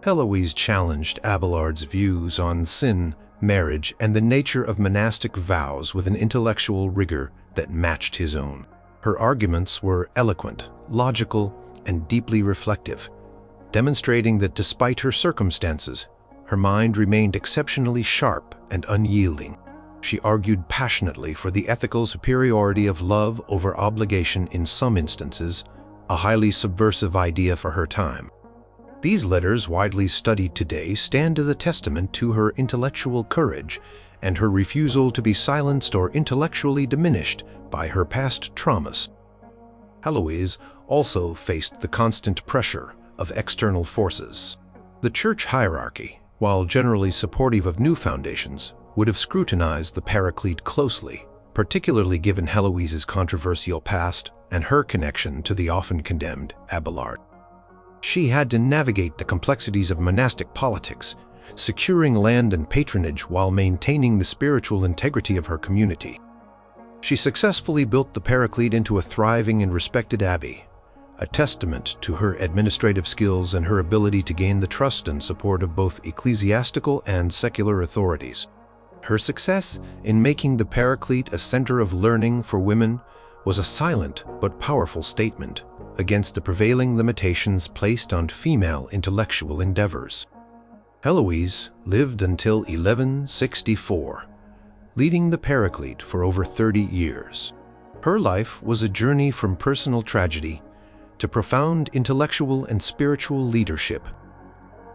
Speaker 1: Heloise challenged Abelard's views on sin, marriage, and the nature of monastic vows with an intellectual rigor that matched his own. Her arguments were eloquent, logical, and deeply reflective, demonstrating that despite her circumstances, her mind remained exceptionally sharp and unyielding. She argued passionately for the ethical superiority of love over obligation in some instances, a highly subversive idea for her time. These letters, widely studied today, stand as a testament to her intellectual courage and her refusal to be silenced or intellectually diminished by her past traumas. Heloise also faced the constant pressure of external forces. The church hierarchy, while generally supportive of new foundations, would have scrutinized the Paraclete closely, particularly given Heloise's controversial past and her connection to the often condemned Abelard. She had to navigate the complexities of monastic politics, securing land and patronage while maintaining the spiritual integrity of her community. She successfully built the Paraclete into a thriving and respected abbey, a testament to her administrative skills and her ability to gain the trust and support of both ecclesiastical and secular authorities. Her success in making the Paraclete a center of learning for women was a silent but powerful statement against the prevailing limitations placed on female intellectual endeavors. Heloise lived until 1164, leading the Paraclete for over 30 years. Her life was a journey from personal tragedy to profound intellectual and spiritual leadership.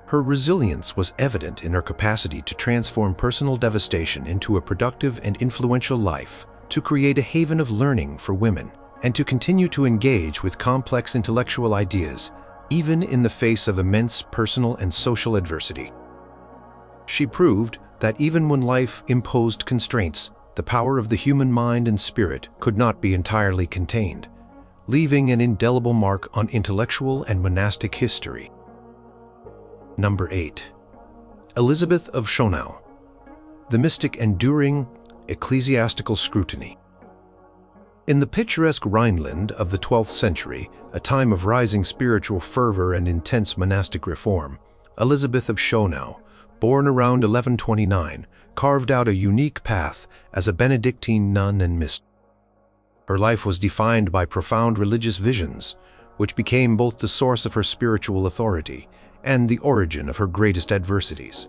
Speaker 1: Her resilience was evident in her capacity to transform personal devastation into a productive and influential life, to create a haven of learning for women, and to continue to engage with complex intellectual ideas, even in the face of immense personal and social adversity. She proved that even when life imposed constraints, the power of the human mind and spirit could not be entirely contained, leaving an indelible mark on intellectual and monastic history. Number 8. Elizabeth of Schonau, the mystic enduring ecclesiastical scrutiny. In the picturesque Rhineland of the 12th century, a time of rising spiritual fervor and intense monastic reform, Elizabeth of Schonau, born around 1129, carved out a unique path as a Benedictine nun and mystic. Her life was defined by profound religious visions, which became both the source of her spiritual authority and the origin of her greatest adversities.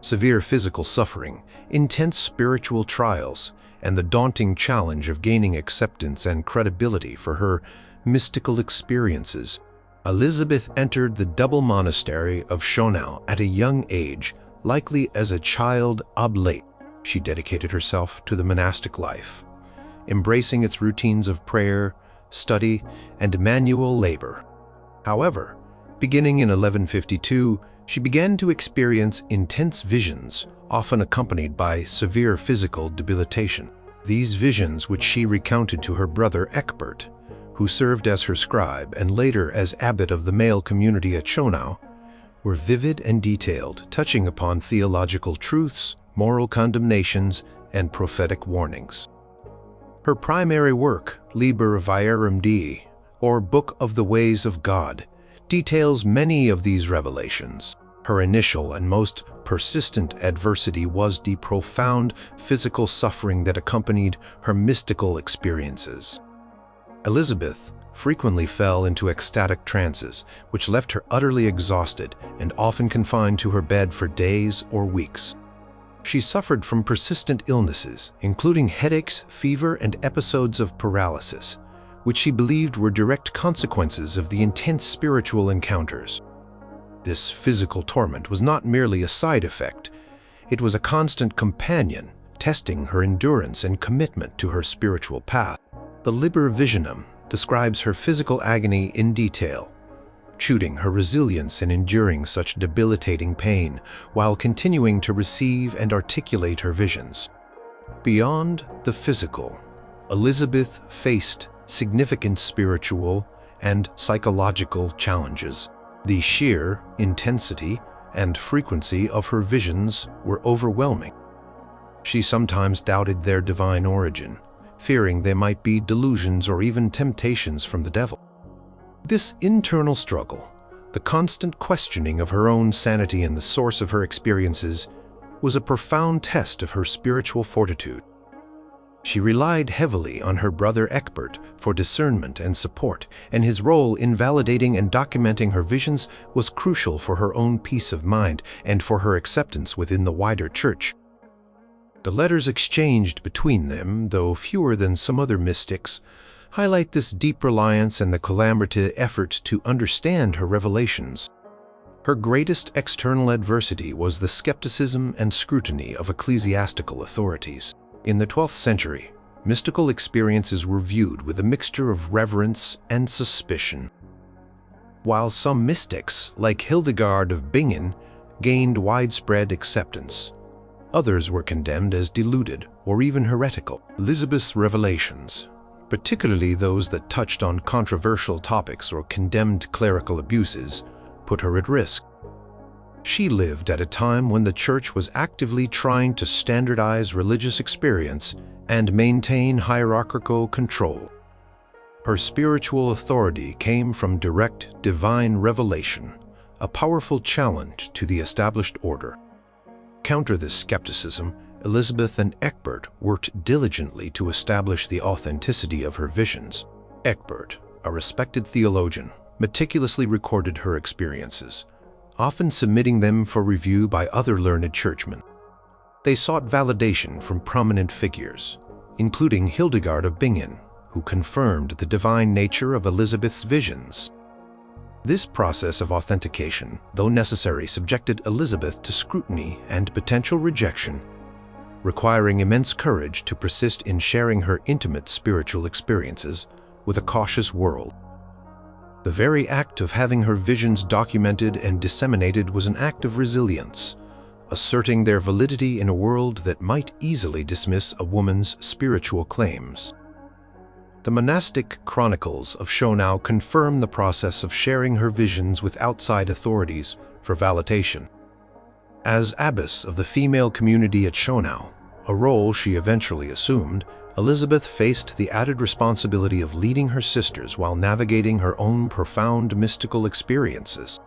Speaker 1: Severe physical suffering, intense spiritual trials, and the daunting challenge of gaining acceptance and credibility for her mystical experiences. Elizabeth entered the double monastery of Schonau at a young age, likely as a child oblate. She dedicated herself to the monastic life, embracing its routines of prayer, study, and manual labor. However, beginning in 1152, she began to experience intense visions, often accompanied by severe physical debilitation. These visions, which she recounted to her brother Egbert, who served as her scribe and later as abbot of the male community at Schonau, were vivid and detailed, touching upon theological truths, moral condemnations, and prophetic warnings. Her primary work, Liber Viarum Dei, or Book of the Ways of God, details many of these revelations. Her initial and most persistent adversity was the profound physical suffering that accompanied her mystical experiences. Elizabeth frequently fell into ecstatic trances, which left her utterly exhausted and often confined to her bed for days or weeks. She suffered from persistent illnesses, including headaches, fever, and episodes of paralysis, which she believed were direct consequences of the intense spiritual encounters. This physical torment was not merely a side effect, it was a constant companion testing her endurance and commitment to her spiritual path. The Liber Visionum describes her physical agony in detail, chuting her resilience in enduring such debilitating pain while continuing to receive and articulate her visions. Beyond the physical, Elizabeth faced significant spiritual and psychological challenges. The sheer intensity and frequency of her visions were overwhelming. She sometimes doubted their divine origin, fearing they might be delusions or even temptations from the devil. This internal struggle, the constant questioning of her own sanity and the source of her experiences, was a profound test of her spiritual fortitude. She relied heavily on her brother Egbert for discernment and support, and his role in validating and documenting her visions was crucial for her own peace of mind and for her acceptance within the wider church. The letters exchanged between them, though fewer than some other mystics, highlight this deep reliance and the collaborative effort to understand her revelations. Her greatest external adversity was the skepticism and scrutiny of ecclesiastical authorities. In the 12th century, mystical experiences were viewed with a mixture of reverence and suspicion. While some mystics, like Hildegard of Bingen, gained widespread acceptance, others were condemned as deluded or even heretical. Elizabeth's revelations, particularly those that touched on controversial topics or condemned clerical abuses, put her at risk. She lived at a time when the Church was actively trying to standardize religious experience and maintain hierarchical control. Her spiritual authority came from direct divine revelation, a powerful challenge to the established order. To counter this skepticism, Elizabeth and Egbert worked diligently to establish the authenticity of her visions. Egbert, a respected theologian, meticulously recorded her experiences, often submitting them for review by other learned churchmen. They sought validation from prominent figures, including Hildegard of Bingen, who confirmed the divine nature of Elizabeth's visions. This process of authentication, though necessary, subjected Elizabeth to scrutiny and potential rejection, requiring immense courage to persist in sharing her intimate spiritual experiences with a cautious world. The very act of having her visions documented and disseminated was an act of resilience, asserting their validity in a world that might easily dismiss a woman's spiritual claims. The monastic chronicles of Schonau confirm the process of sharing her visions with outside authorities for validation. As abbess of the female community at Schonau, a role she eventually assumed, Elizabeth faced the added responsibility of leading her sisters while navigating her own profound mystical experiences.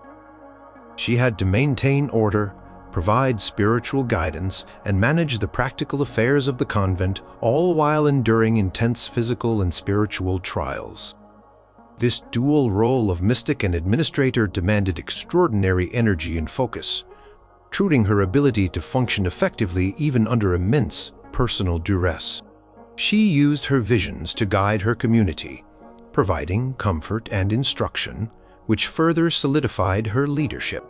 Speaker 1: She had to maintain order, provide spiritual guidance, and manage the practical affairs of the convent, all while enduring intense physical and spiritual trials. This dual role of mystic and administrator demanded extraordinary energy and focus, proving her ability to function effectively even under immense personal duress. She used her visions to guide her community, providing comfort and instruction, which further solidified her leadership.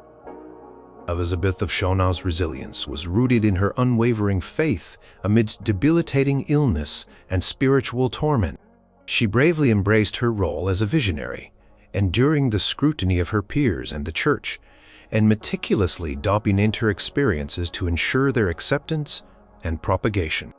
Speaker 1: Elizabeth of Schonau's resilience was rooted in her unwavering faith amidst debilitating illness and spiritual torment. She bravely embraced her role as a visionary, enduring the scrutiny of her peers and the Church, and meticulously documented her experiences to ensure their acceptance and propagation.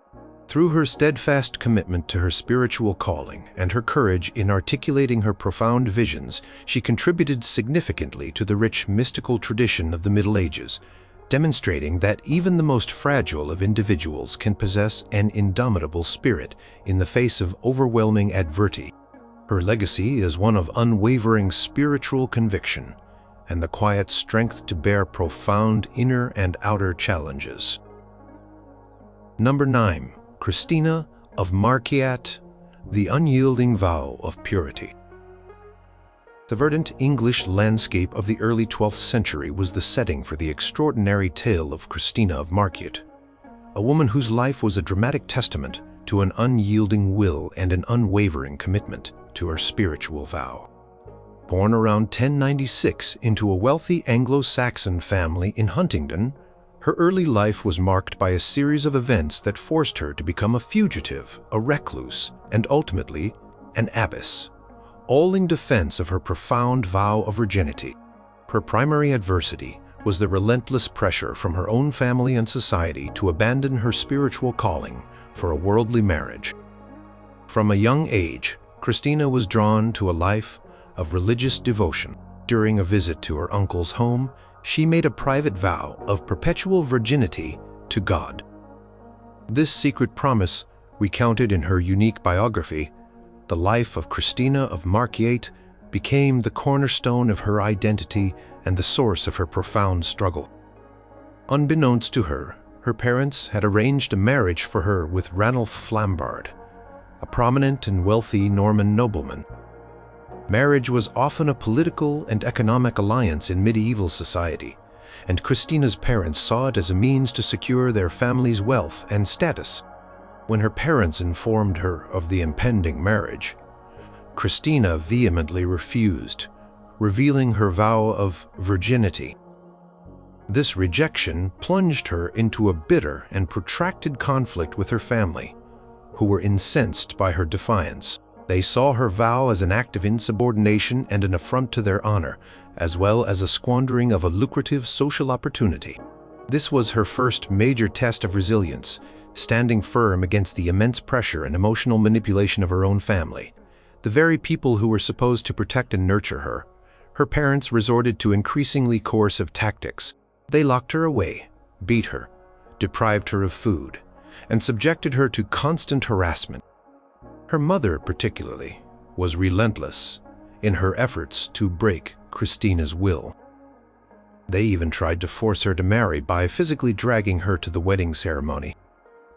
Speaker 1: Through her steadfast commitment to her spiritual calling and her courage in articulating her profound visions, she contributed significantly to the rich mystical tradition of the Middle Ages, demonstrating that even the most fragile of individuals can possess an indomitable spirit in the face of overwhelming adversity. Her legacy is one of unwavering spiritual conviction and the quiet strength to bear profound inner and outer challenges. Number 9. Christina of Marquiat, the unyielding vow of purity. The verdant English landscape of the early 12th century was the setting for the extraordinary tale of Christina of Marquiat, a woman whose life was a dramatic testament to an unyielding will and an unwavering commitment to her spiritual vow. Born around 1096 into a wealthy Anglo-Saxon family in Huntingdon, Her early life was marked by a series of events that forced her to become a fugitive, a recluse, and ultimately an abbess, all in defense of her profound vow of virginity. Her primary adversity was the relentless pressure from her own family and society to abandon her spiritual calling for a worldly marriage. From a young age, Christina was drawn to a life of religious devotion. During a visit to her uncle's home, she made a private vow of perpetual virginity to God. This secret promise, recounted in her unique biography, The Life of Christina of Markiate, became the cornerstone of her identity and the source of her profound struggle. Unbeknownst to her, her parents had arranged a marriage for her with Ranulph Flambard, a prominent and wealthy Norman nobleman. Marriage was often a political and economic alliance in medieval society, and Christina's parents saw it as a means to secure their family's wealth and status. When her parents informed her of the impending marriage, Christina vehemently refused, revealing her vow of virginity. This rejection plunged her into a bitter and protracted conflict with her family, who were incensed by her defiance. They saw her vow as an act of insubordination and an affront to their honor, as well as a squandering of a lucrative social opportunity. This was her first major test of resilience, standing firm against the immense pressure and emotional manipulation of her own family. The very people who were supposed to protect and nurture her, her parents resorted to increasingly coercive tactics. They locked her away, beat her, deprived her of food, and subjected her to constant harassment. Her mother, particularly, was relentless in her efforts to break Christina's will. They even tried to force her to marry by physically dragging her to the wedding ceremony.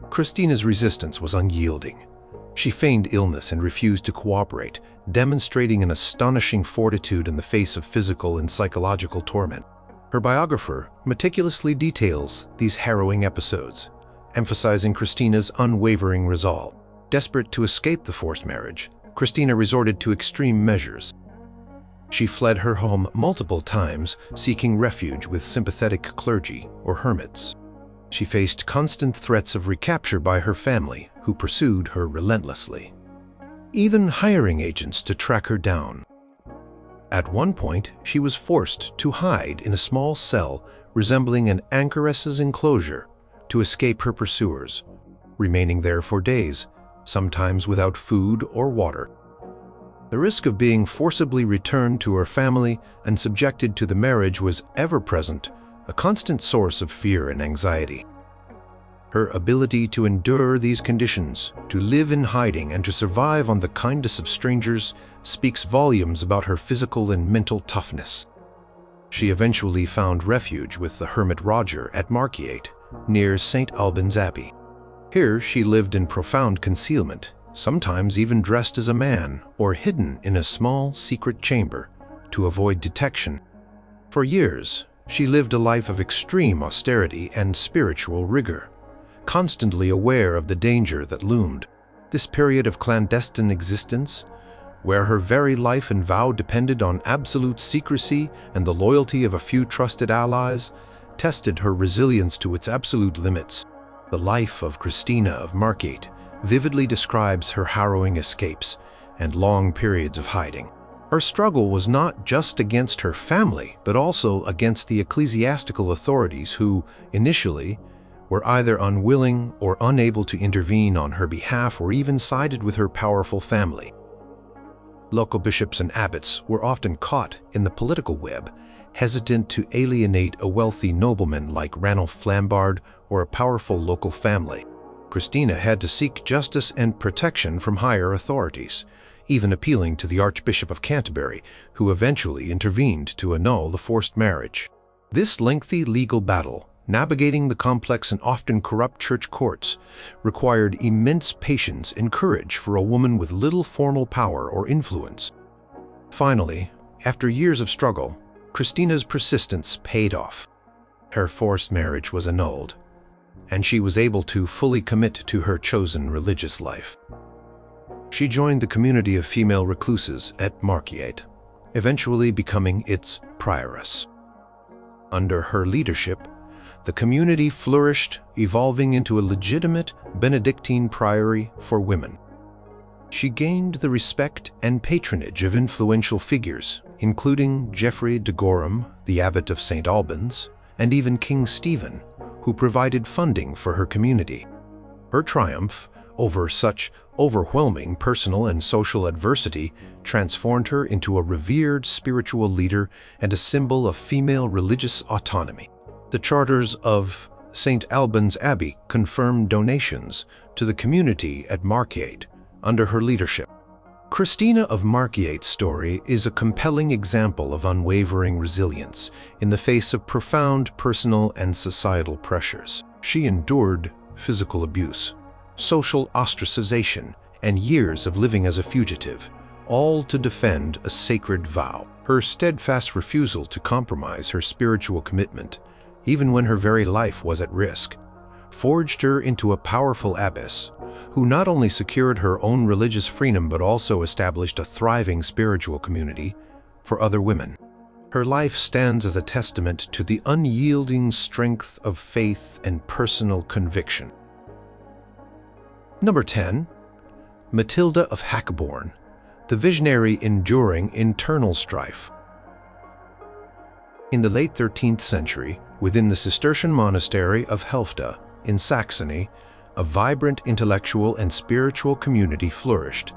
Speaker 1: Christina's resistance was unyielding. She feigned illness and refused to cooperate, demonstrating an astonishing fortitude in the face of physical and psychological torment. Her biographer meticulously details these harrowing episodes, emphasizing Christina's unwavering resolve. Desperate to escape the forced marriage, Christina resorted to extreme measures. She fled her home multiple times, seeking refuge with sympathetic clergy or hermits. She faced constant threats of recapture by her family, who pursued her relentlessly, even hiring agents to track her down. At one point, she was forced to hide in a small cell resembling an anchoress's enclosure to escape her pursuers, remaining there for days, sometimes without food or water. The risk of being forcibly returned to her family and subjected to the marriage was ever present, a constant source of fear and anxiety. Her ability to endure these conditions, to live in hiding and to survive on the kindness of strangers, speaks volumes about her physical and mental toughness. She eventually found refuge with the hermit Roger at Markiate, near St. Albans Abbey. Here she lived in profound concealment, sometimes even dressed as a man or hidden in a small secret chamber to avoid detection. For years, she lived a life of extreme austerity and spiritual rigor, constantly aware of the danger that loomed. This period of clandestine existence, where her very life and vow depended on absolute secrecy and the loyalty of a few trusted allies, tested her resilience to its absolute limits. The Life of Christina of Markiate vividly describes her harrowing escapes and long periods of hiding. Her struggle was not just against her family, but also against the ecclesiastical authorities who, initially, were either unwilling or unable to intervene on her behalf or even sided with her powerful family. Local bishops and abbots were often caught in the political web, hesitant to alienate a wealthy nobleman like Ranulph Flambard or a powerful local family. Christina had to seek justice and protection from higher authorities, even appealing to the Archbishop of Canterbury, who eventually intervened to annul the forced marriage. This lengthy legal battle, navigating the complex and often corrupt church courts, required immense patience and courage for a woman with little formal power or influence. Finally, after years of struggle, Christina's persistence paid off. Her forced marriage was annulled, and she was able to fully commit to her chosen religious life. She joined the community of female recluses at Markiate, eventually becoming its prioress. Under her leadership, the community flourished, evolving into a legitimate Benedictine priory for women. She gained the respect and patronage of influential figures, including Geoffrey de Gorham, the Abbot of St. Albans, and even King Stephen, who provided funding for her community. Her triumph over such overwhelming personal and social adversity transformed her into a revered spiritual leader and a symbol of female religious autonomy. The charters of St. Albans Abbey confirmed donations to the community at Margate under her leadership. Christina of Margate's story is a compelling example of unwavering resilience in the face of profound personal and societal pressures. She endured physical abuse, social ostracization, and years of living as a fugitive, all to defend a sacred vow. Her steadfast refusal to compromise her spiritual commitment, even when her very life was at risk, forged her into a powerful abbess who not only secured her own religious freedom but also established a thriving spiritual community for other women. Her life stands as a testament to the unyielding strength of faith and personal conviction. Number 10. Matilda of Hackborn, the visionary enduring internal strife. In the late 13th century, within the Cistercian monastery of Helfta in Saxony, a vibrant intellectual and spiritual community flourished,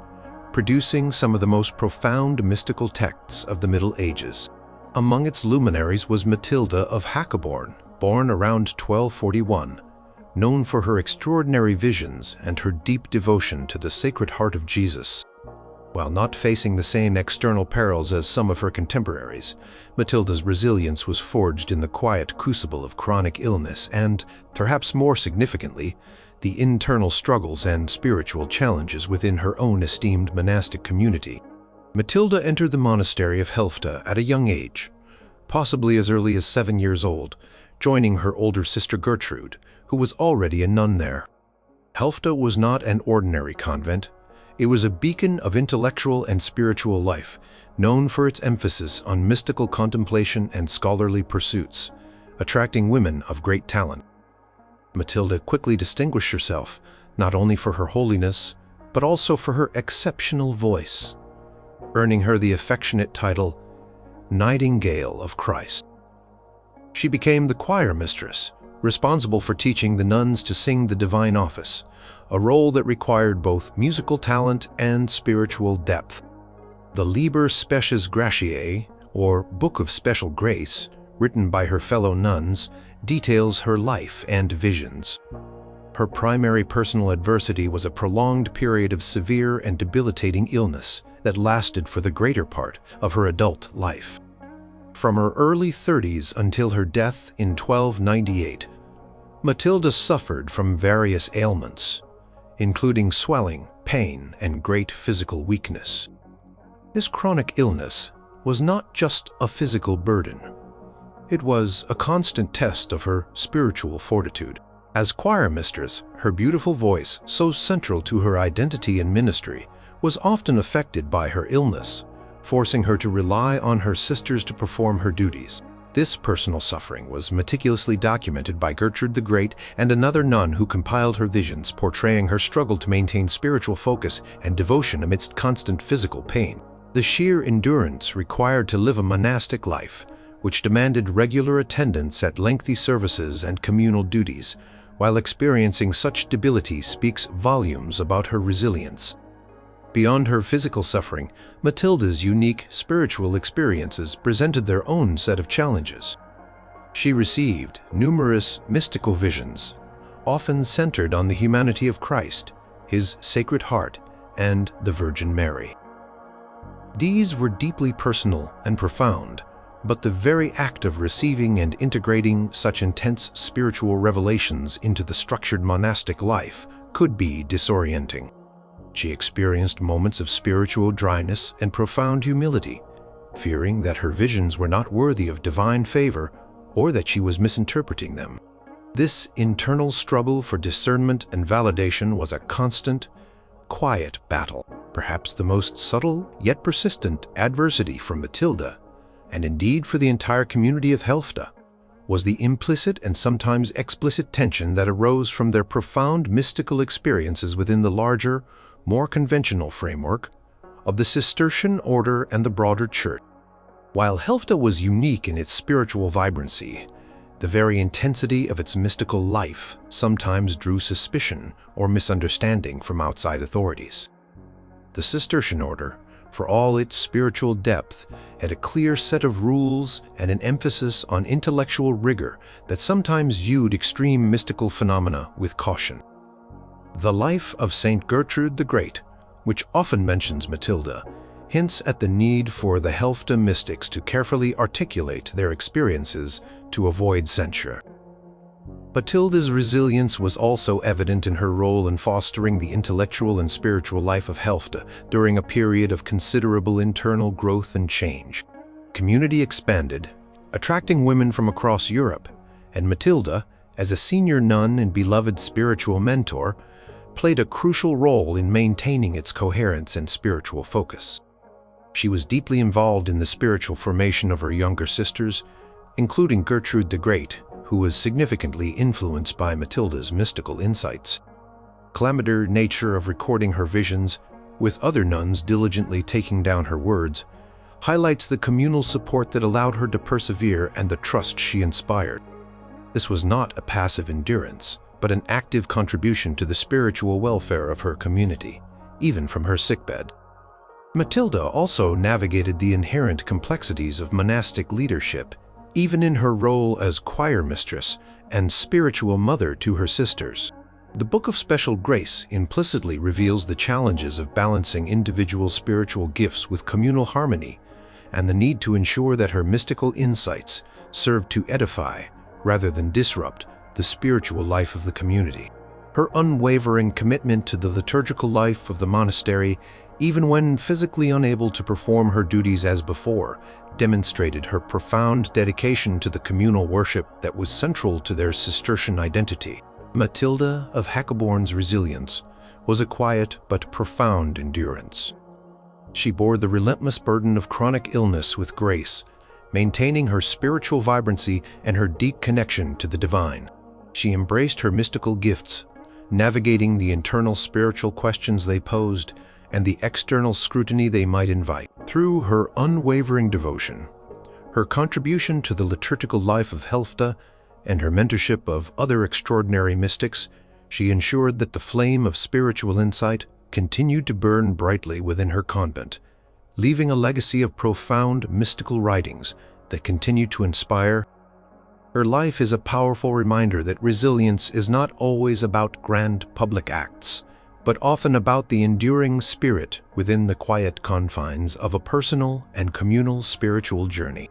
Speaker 1: producing some of the most profound mystical texts of the Middle Ages. Among its luminaries was Matilda of Hackborn, born around 1241, known for her extraordinary visions and her deep devotion to the Sacred Heart of Jesus. While not facing the same external perils as some of her contemporaries, Matilda's resilience was forged in the quiet crucible of chronic illness and, perhaps more significantly, the internal struggles and spiritual challenges within her own esteemed monastic community. Matilda entered the monastery of Helfta at a young age, possibly as early as 7 years old, joining her older sister Gertrude, who was already a nun there. Helfta was not an ordinary convent. It was a beacon of intellectual and spiritual life, known for its emphasis on mystical contemplation and scholarly pursuits, attracting women of great talent. Matilda quickly distinguished herself, not only for her holiness, but also for her exceptional voice, earning her the affectionate title, Nightingale of Christ. She became the choir mistress, responsible for teaching the nuns to sing the divine office, a role that required both musical talent and spiritual depth. The Liber Specias Gratiae, or Book of Special Grace, written by her fellow nuns, details her life and visions. Her primary personal adversity was a prolonged period of severe and debilitating illness that lasted for the greater part of her adult life. From her early 30s until her death in 1298, Matilda suffered from various ailments, including swelling, pain, and great physical weakness. This chronic illness was not just a physical burden. It was a constant test of her spiritual fortitude. As choir mistress, her beautiful voice, so central to her identity and ministry, was often affected by her illness, forcing her to rely on her sisters to perform her duties. This personal suffering was meticulously documented by Gertrude the Great and another nun who compiled her visions, portraying her struggle to maintain spiritual focus and devotion amidst constant physical pain. The sheer endurance required to live a monastic life, which demanded regular attendance at lengthy services and communal duties, while experiencing such debility speaks volumes about her resilience. Beyond her physical suffering, Matilda's unique spiritual experiences presented their own set of challenges. She received numerous mystical visions, often centered on the humanity of Christ, His Sacred Heart, and the Virgin Mary. These were deeply personal and profound, but the very act of receiving and integrating such intense spiritual revelations into the structured monastic life could be disorienting. She experienced moments of spiritual dryness and profound humility, fearing that her visions were not worthy of divine favor or that she was misinterpreting them. This internal struggle for discernment and validation was a constant, quiet battle, perhaps the most subtle yet persistent adversity for Matilda, and indeed for the entire community of Helfta, was the implicit and sometimes explicit tension that arose from their profound mystical experiences within the larger, more conventional framework of the Cistercian order and the broader church. While Helfta was unique in its spiritual vibrancy, the very intensity of its mystical life sometimes drew suspicion or misunderstanding from outside authorities. The Cistercian order, for all its spiritual depth, had a clear set of rules and an emphasis on intellectual rigor that sometimes viewed extreme mystical phenomena with caution. The life of Saint Gertrude the Great, which often mentions Matilda, hints at the need for the Helfta mystics to carefully articulate their experiences to avoid censure. Matilda's resilience was also evident in her role in fostering the intellectual and spiritual life of Helfta during a period of considerable internal growth and change. Community expanded, attracting women from across Europe, and Matilda, as a senior nun and beloved spiritual mentor, played a crucial role in maintaining its coherence and spiritual focus. She was deeply involved in the spiritual formation of her younger sisters, including Gertrude the Great, who was significantly influenced by Matilda's mystical insights. Clamidor nature of recording her visions, with other nuns diligently taking down her words, highlights the communal support that allowed her to persevere and the trust she inspired. This was not a passive endurance, but an active contribution to the spiritual welfare of her community, even from her sickbed. Matilda also navigated the inherent complexities of monastic leadership, even in her role as choir mistress and spiritual mother to her sisters. The Book of Special Grace implicitly reveals the challenges of balancing individual spiritual gifts with communal harmony, and the need to ensure that her mystical insights serve to edify, rather than disrupt, the spiritual life of the community. Her unwavering commitment to the liturgical life of the monastery, even when physically unable to perform her duties as before, demonstrated her profound dedication to the communal worship that was central to their Cistercian identity. Matilda of Hackeborn's resilience was a quiet but profound endurance. She bore the relentless burden of chronic illness with grace, maintaining her spiritual vibrancy and her deep connection to the divine. She embraced her mystical gifts, navigating the internal spiritual questions they posed and the external scrutiny they might invite. Through her unwavering devotion, her contribution to the liturgical life of Helfta, and her mentorship of other extraordinary mystics, she ensured that the flame of spiritual insight continued to burn brightly within her convent, leaving a legacy of profound mystical writings that continue to inspire. Her life is a powerful reminder that resilience is not always about grand public acts, but often about the enduring spirit within the quiet confines of a personal and communal spiritual journey.